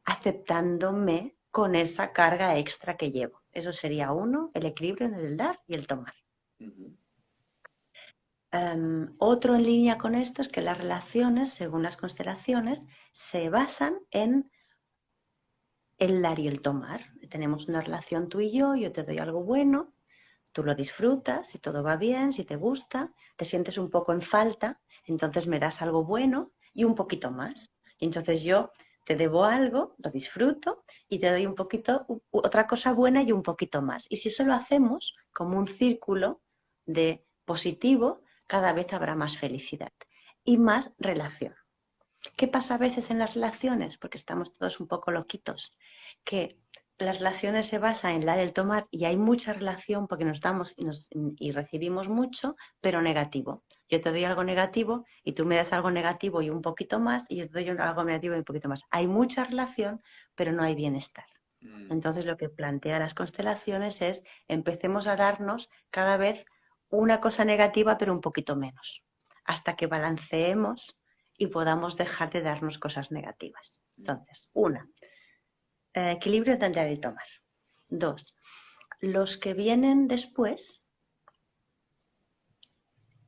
aceptándome con esa carga extra que llevo. Eso sería uno, el equilibrio en el dar y el tomar. Otro en línea con esto es que las relaciones, según las constelaciones, se basan en el dar y el tomar. Tenemos una relación tú y yo te doy algo bueno, tú lo disfrutas, si todo va bien, si te gusta, te sientes un poco en falta, entonces me das algo bueno y un poquito más. Y entonces yo te debo algo, lo disfruto y te doy un poquito, otra cosa buena y un poquito más. Y si eso lo hacemos como un círculo de positivo, cada vez habrá más felicidad y más relación. ¿Qué pasa a veces en las relaciones? Porque estamos todos un poco loquitos, que las relaciones se basan en dar y el tomar y hay mucha relación porque nos damos y recibimos mucho, pero negativo. Yo te doy algo negativo y tú me das algo negativo y un poquito más y yo te doy algo negativo y un poquito más. Hay mucha relación, pero no hay bienestar. Entonces lo que plantea las constelaciones es empecemos a darnos cada vez una cosa negativa, pero un poquito menos, hasta que balanceemos y podamos dejar de darnos cosas negativas. Entonces, una, equilibrio entre dar y tomar. Dos, los que vienen después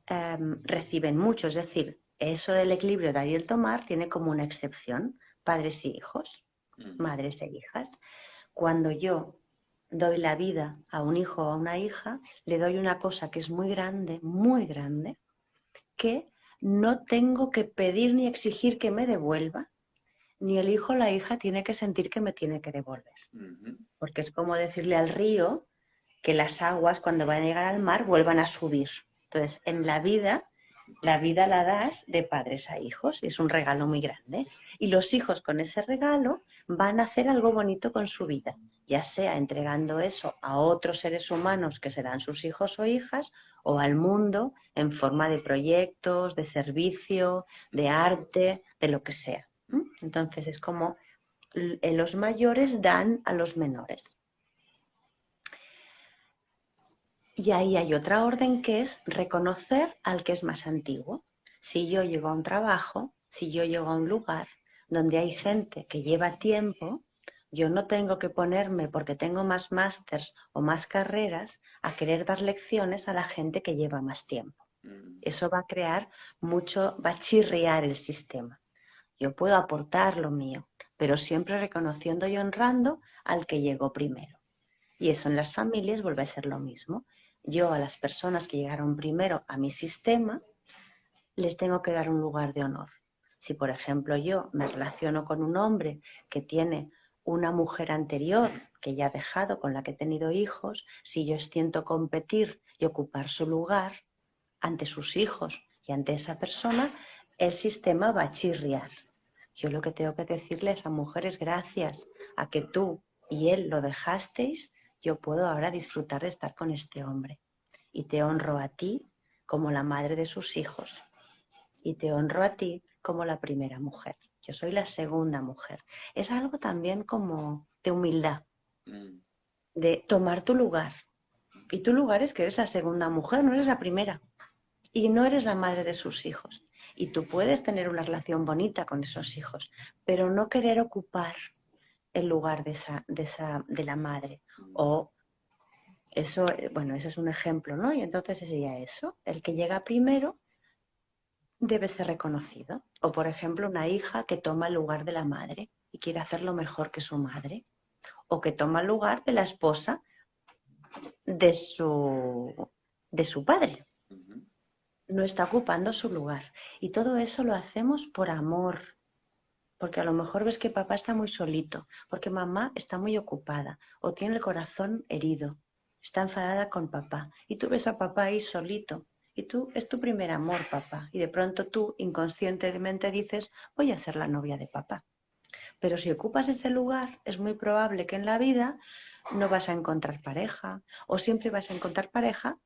reciben mucho, es decir, eso del equilibrio dar y el tomar tiene como una excepción, padres y hijos, madres e hijas. Cuando yo doy la vida a un hijo o a una hija, le doy una cosa que es muy grande, que no tengo que pedir ni exigir que me devuelva, ni el hijo o la hija tiene que sentir que me tiene que devolver. Porque es como decirle al río que las aguas cuando van a llegar al mar vuelvan a subir. Entonces, en la vida la das de padres a hijos, es un regalo muy grande. Y los hijos con ese regalo van a hacer algo bonito con su vida, ya sea entregando eso a otros seres humanos que serán sus hijos o hijas, o al mundo en forma de proyectos, de servicio, de arte, de lo que sea. Entonces es como los mayores dan a los menores. Y ahí hay otra orden que es reconocer al que es más antiguo. Si yo llego a un trabajo, si yo llego a un lugar donde hay gente que lleva tiempo, yo no tengo que ponerme porque tengo más másters o más carreras a querer dar lecciones a la gente que lleva más tiempo. Eso va a crear mucho, va a chirriar el sistema. Yo puedo aportar lo mío, pero siempre reconociendo y honrando al que llegó primero. Y eso en las familias vuelve a ser lo mismo. Yo a las personas que llegaron primero a mi sistema les tengo que dar un lugar de honor. Si, por ejemplo, yo me relaciono con un hombre que tiene una mujer anterior que ya ha dejado, con la que he tenido hijos, si yo siento competir y ocupar su lugar ante sus hijos y ante esa persona, el sistema va a chirriar. Yo lo que tengo que decirle a esa mujer es gracias a que tú y él lo dejasteis, yo puedo ahora disfrutar de estar con este hombre. Y te honro a ti como la madre de sus hijos. Y te honro a ti como la primera mujer. Yo soy la segunda mujer. Es algo también como de humildad, de tomar tu lugar. Y tu lugar es que eres la segunda mujer, no eres la primera. Y no eres la madre de sus hijos. Y tú puedes tener una relación bonita con esos hijos, pero no querer ocupar el lugar de la madre. O eso, bueno, eso es un ejemplo, ¿no? Y entonces sería eso. El que llega primero debe ser reconocido. O, por ejemplo, una hija que toma el lugar de la madre y quiere hacerlo mejor que su madre. O que toma el lugar de la esposa de su padre. No está ocupando su lugar. Y todo eso lo hacemos por amor. Porque a lo mejor ves que papá está muy solito, porque mamá está muy ocupada o tiene el corazón herido, está enfadada con papá y tú ves a papá ahí solito y tú es tu primer amor, papá, y de pronto tú inconscientemente dices voy a ser la novia de papá. Pero si ocupas ese lugar es muy probable que en la vida no vas a encontrar pareja o siempre vas a encontrar pareja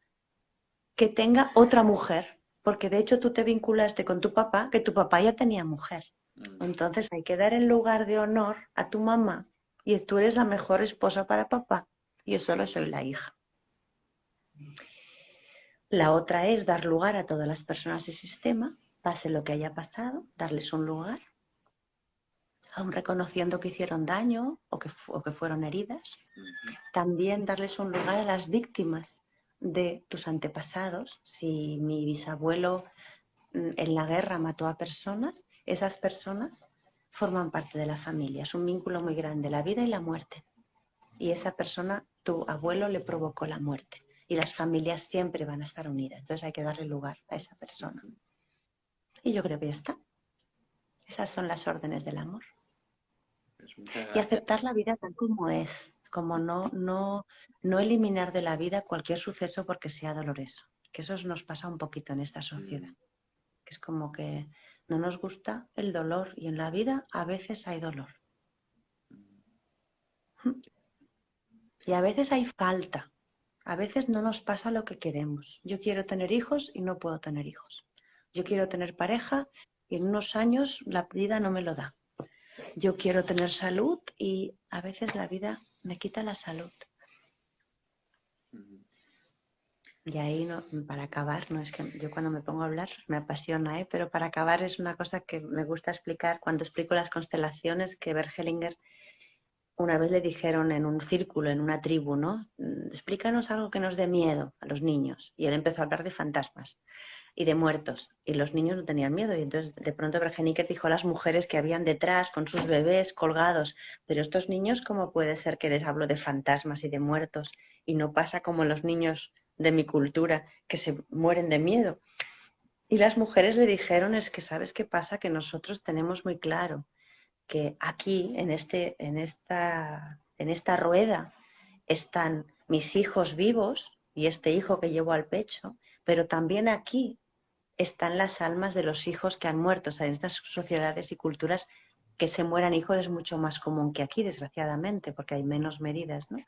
que tenga otra mujer, porque de hecho tú te vinculaste con tu papá, que tu papá ya tenía mujer. Entonces hay que dar el lugar de honor a tu mamá y tú eres la mejor esposa para papá. Yo solo soy la hija. La otra es dar lugar a todas las personas del sistema, pase lo que haya pasado, darles un lugar. aun reconociendo que hicieron daño o que fueron heridas. También darles un lugar a las víctimas de tus antepasados. Si mi bisabuelo en la guerra mató a personas, esas personas forman parte de la familia. Es un vínculo muy grande, la vida y la muerte. Y esa persona, tu abuelo, le provocó la muerte. Y las familias siempre van a estar unidas. Entonces hay que darle lugar a esa persona. Y yo creo que ya está. Esas son las órdenes del amor. Pues muchas Y gracias. aceptar la vida tal como es, como no eliminar de la vida cualquier suceso porque sea doloroso. Que eso nos pasa un poquito en esta sociedad. Que es como que no nos gusta el dolor y en la vida a veces hay dolor. Y a veces hay falta. A veces no nos pasa lo que queremos. Yo quiero tener hijos y no puedo tener hijos. Yo quiero tener pareja y en unos años la vida no me lo da. Yo quiero tener salud y a veces la vida me quita la salud. Y ahí, no, para acabar, no es que yo cuando me pongo a hablar me apasiona, pero para acabar es una cosa que me gusta explicar cuando explico las constelaciones, que Bert Hellinger una vez le dijeron en un círculo, en una tribu, ¿no? Explícanos algo que nos dé miedo a los niños. Y él empezó a hablar de fantasmas y de muertos. Y los niños no tenían miedo. Y entonces de pronto Bert Hellinger dijo a las mujeres que habían detrás con sus bebés colgados, pero estos niños, ¿cómo puede ser que les hablo de fantasmas y de muertos? Y no pasa como los niños de mi cultura que se mueren de miedo. Y las mujeres le dijeron, es que ¿sabes qué pasa? Que nosotros tenemos muy claro que aquí, en esta rueda, están mis hijos vivos y este hijo que llevo al pecho, pero también aquí están las almas de los hijos que han muerto. O sea, en estas sociedades y culturas que se mueran hijos es mucho más común que aquí, desgraciadamente, porque hay menos medidas, ¿no?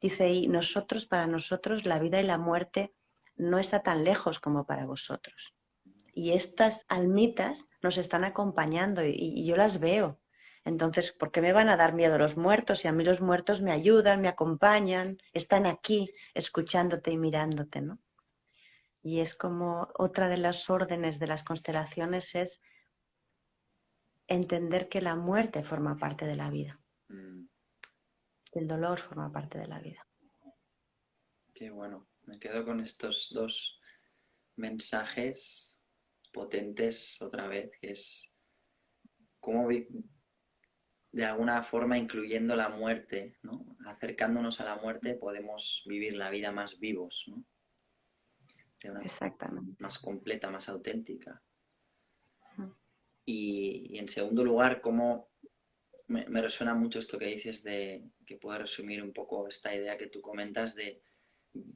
Dice, y nosotros, para nosotros, la vida y la muerte no está tan lejos como para vosotros. Y estas almitas nos están acompañando y yo las veo. Entonces, ¿por qué me van a dar miedo los muertos? Si a mí los muertos me ayudan, me acompañan, están aquí escuchándote y mirándote, ¿no? Y es como otra de las órdenes de las constelaciones es entender que la muerte forma parte de la vida. El dolor forma parte de la vida. Qué bueno. Me quedo con estos dos mensajes potentes otra vez, que es cómo de alguna forma incluyendo la muerte, ¿no? Acercándonos a la muerte podemos vivir la vida más vivos, ¿no? De una forma Exactamente. más completa, más auténtica. Y en segundo lugar, cómo me resuena mucho esto que dices de que puede resumir un poco esta idea que tú comentas de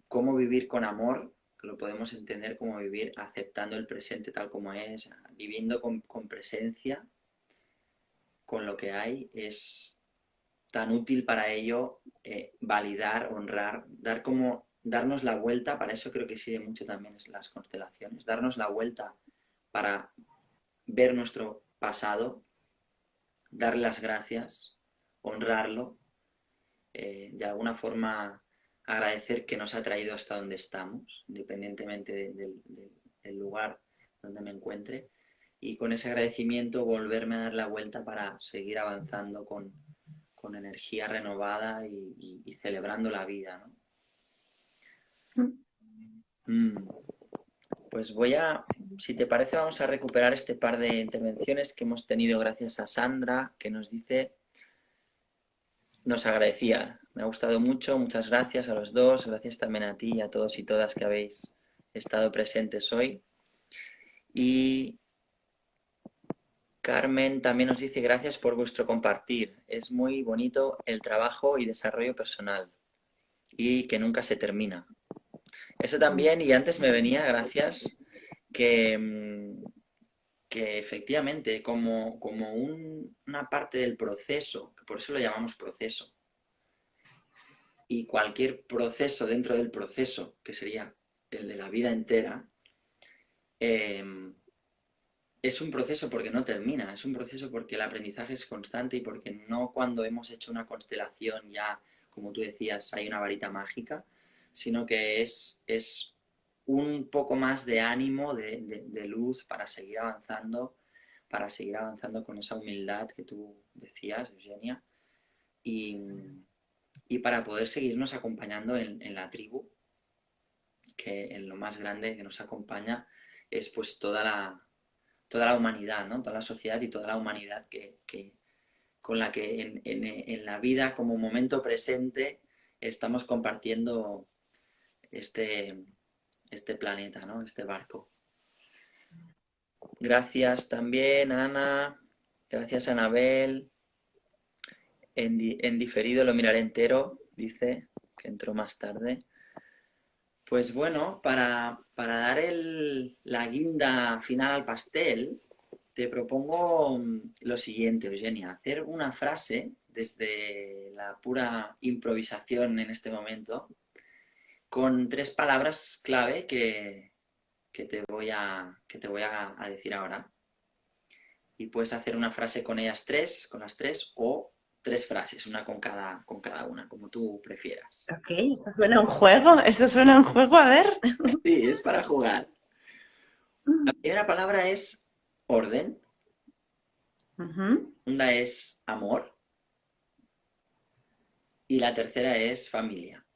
cómo vivir con amor, que lo podemos entender como vivir aceptando el presente tal como es, viviendo con presencia, con lo que hay, es tan útil para ello validar, honrar, darnos la vuelta, para eso creo que sirve mucho también las constelaciones, darnos la vuelta para ver nuestro pasado, darle las gracias, honrarlo, de alguna forma agradecer que nos ha traído hasta donde estamos, independientemente del lugar donde me encuentre, y con ese agradecimiento volverme a dar la vuelta para seguir avanzando con energía renovada y celebrando la vida, ¿no? Pues si te parece, vamos a recuperar este par de intervenciones que hemos tenido gracias a Sandra, que nos agradecía. Me ha gustado mucho, muchas gracias a los dos, gracias también a ti y a todos y todas que habéis estado presentes hoy. Y Carmen también nos dice gracias por vuestro compartir. Es muy bonito el trabajo y desarrollo personal y que nunca se termina. Eso también, y antes me venía, gracias, que efectivamente como una parte del proceso, que por eso lo llamamos proceso, y cualquier proceso dentro del proceso, que sería el de la vida entera, eh, es un proceso porque no termina, es un proceso porque el aprendizaje es constante y porque no cuando hemos hecho una constelación ya, como tú decías, hay una varita mágica, sino que es un poco más de ánimo, de luz para seguir avanzando, para seguir avanzando con esa humildad que tú decías, Eugenia, y, y para poder seguirnos acompañando en la tribu, que en lo más grande que nos acompaña es pues toda la humanidad, ¿no? Toda la sociedad y toda la humanidad con la que en la vida como momento presente estamos compartiendo este, este planeta, ¿no? Este barco. Gracias también, Ana. Gracias, Anabel. En diferido lo miraré entero, dice, que entró más tarde. Pues bueno, para dar la guinda final al pastel, te propongo lo siguiente, Eugenia, hacer una frase desde la pura improvisación en este momento, con 3 palabras clave que te voy a decir ahora. Y puedes hacer una frase con ellas 3, con las 3, o 3 frases, una con cada una, como tú prefieras. Ok, esto suena a un juego, a ver. Sí, es para jugar. La primera palabra es orden, Ujú. segunda es amor y la tercera es familia.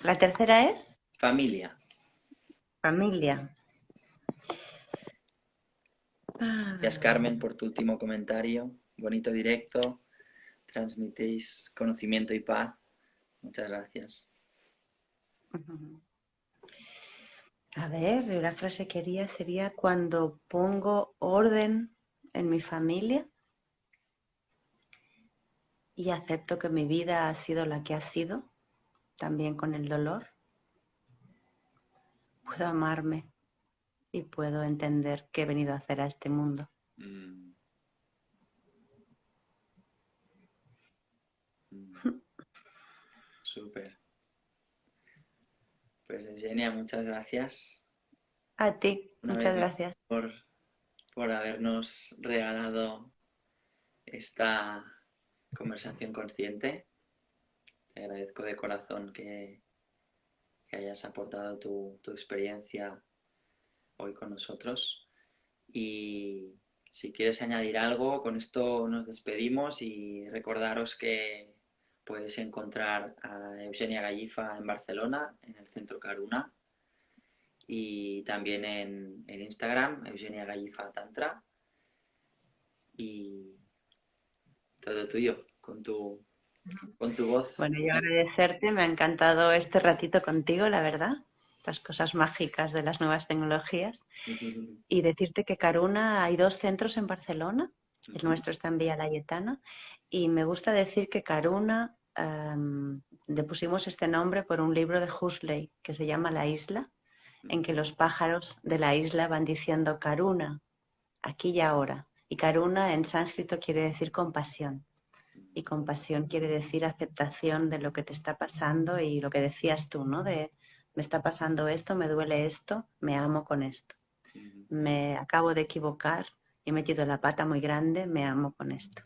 La tercera es Familia. familia. Gracias, Carmen, por tu último comentario. Bonito directo. Transmitéis conocimiento y paz. Muchas gracias. A ver, la frase que haría sería cuando pongo orden en mi familia y acepto que mi vida ha sido la que ha sido, también con el dolor, puedo amarme y puedo entender qué he venido a hacer a este mundo. Mm, mm, súper. Pues Eugenia, muchas gracias A ti, una vez muchas más gracias. por habernos regalado esta conversación consciente. Te agradezco de corazón que hayas aportado tu experiencia hoy con nosotros. Y si quieres añadir algo, con esto nos despedimos y recordaros que puedes encontrar a Eugenia Gallifa en Barcelona, en el Centro Caruna, y también en Instagram, Eugenia Gallifa Tantra, y todo tuyo, con tu voz. Bueno, yo agradecerte, me ha encantado este ratito contigo, la verdad, estas cosas mágicas de las nuevas tecnologías. Y decirte que Caruna hay 2 centros en Barcelona, el nuestro está en Vía Laietana, y me gusta decir que Caruna le pusimos este nombre por un libro de Huxley que se llama La Isla, en que los pájaros de la isla van diciendo Karuna, aquí y ahora. Y Karuna en sánscrito quiere decir compasión. Y compasión quiere decir aceptación de lo que te está pasando y lo que decías tú, ¿no? De me está pasando esto, me duele esto, me amo con esto. Me acabo de equivocar, he metido la pata muy grande, me amo con esto.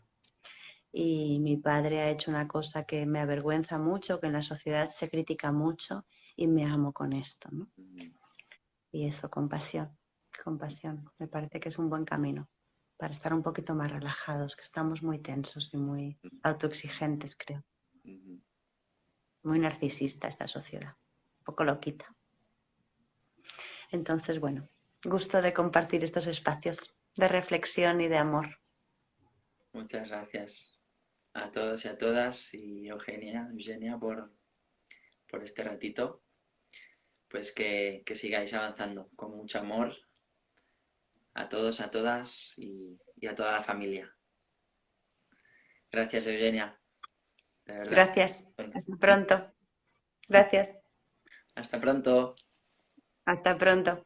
Y mi padre ha hecho una cosa que me avergüenza mucho, que en la sociedad se critica mucho y me amo con esto, ¿no? Y eso, compasión, compasión. Me parece que es un buen camino para estar un poquito más relajados, que estamos muy tensos y muy autoexigentes, creo. Muy narcisista esta sociedad, un poco loquita. Entonces, bueno, gusto de compartir estos espacios de reflexión y de amor. Muchas gracias a todos y a todas y Eugenia por este ratito. Pues que sigáis avanzando con mucho amor a todos, a todas y a toda la familia. Gracias, Eugenia, de verdad. Gracias. Hasta pronto. Gracias. Hasta pronto. Hasta pronto.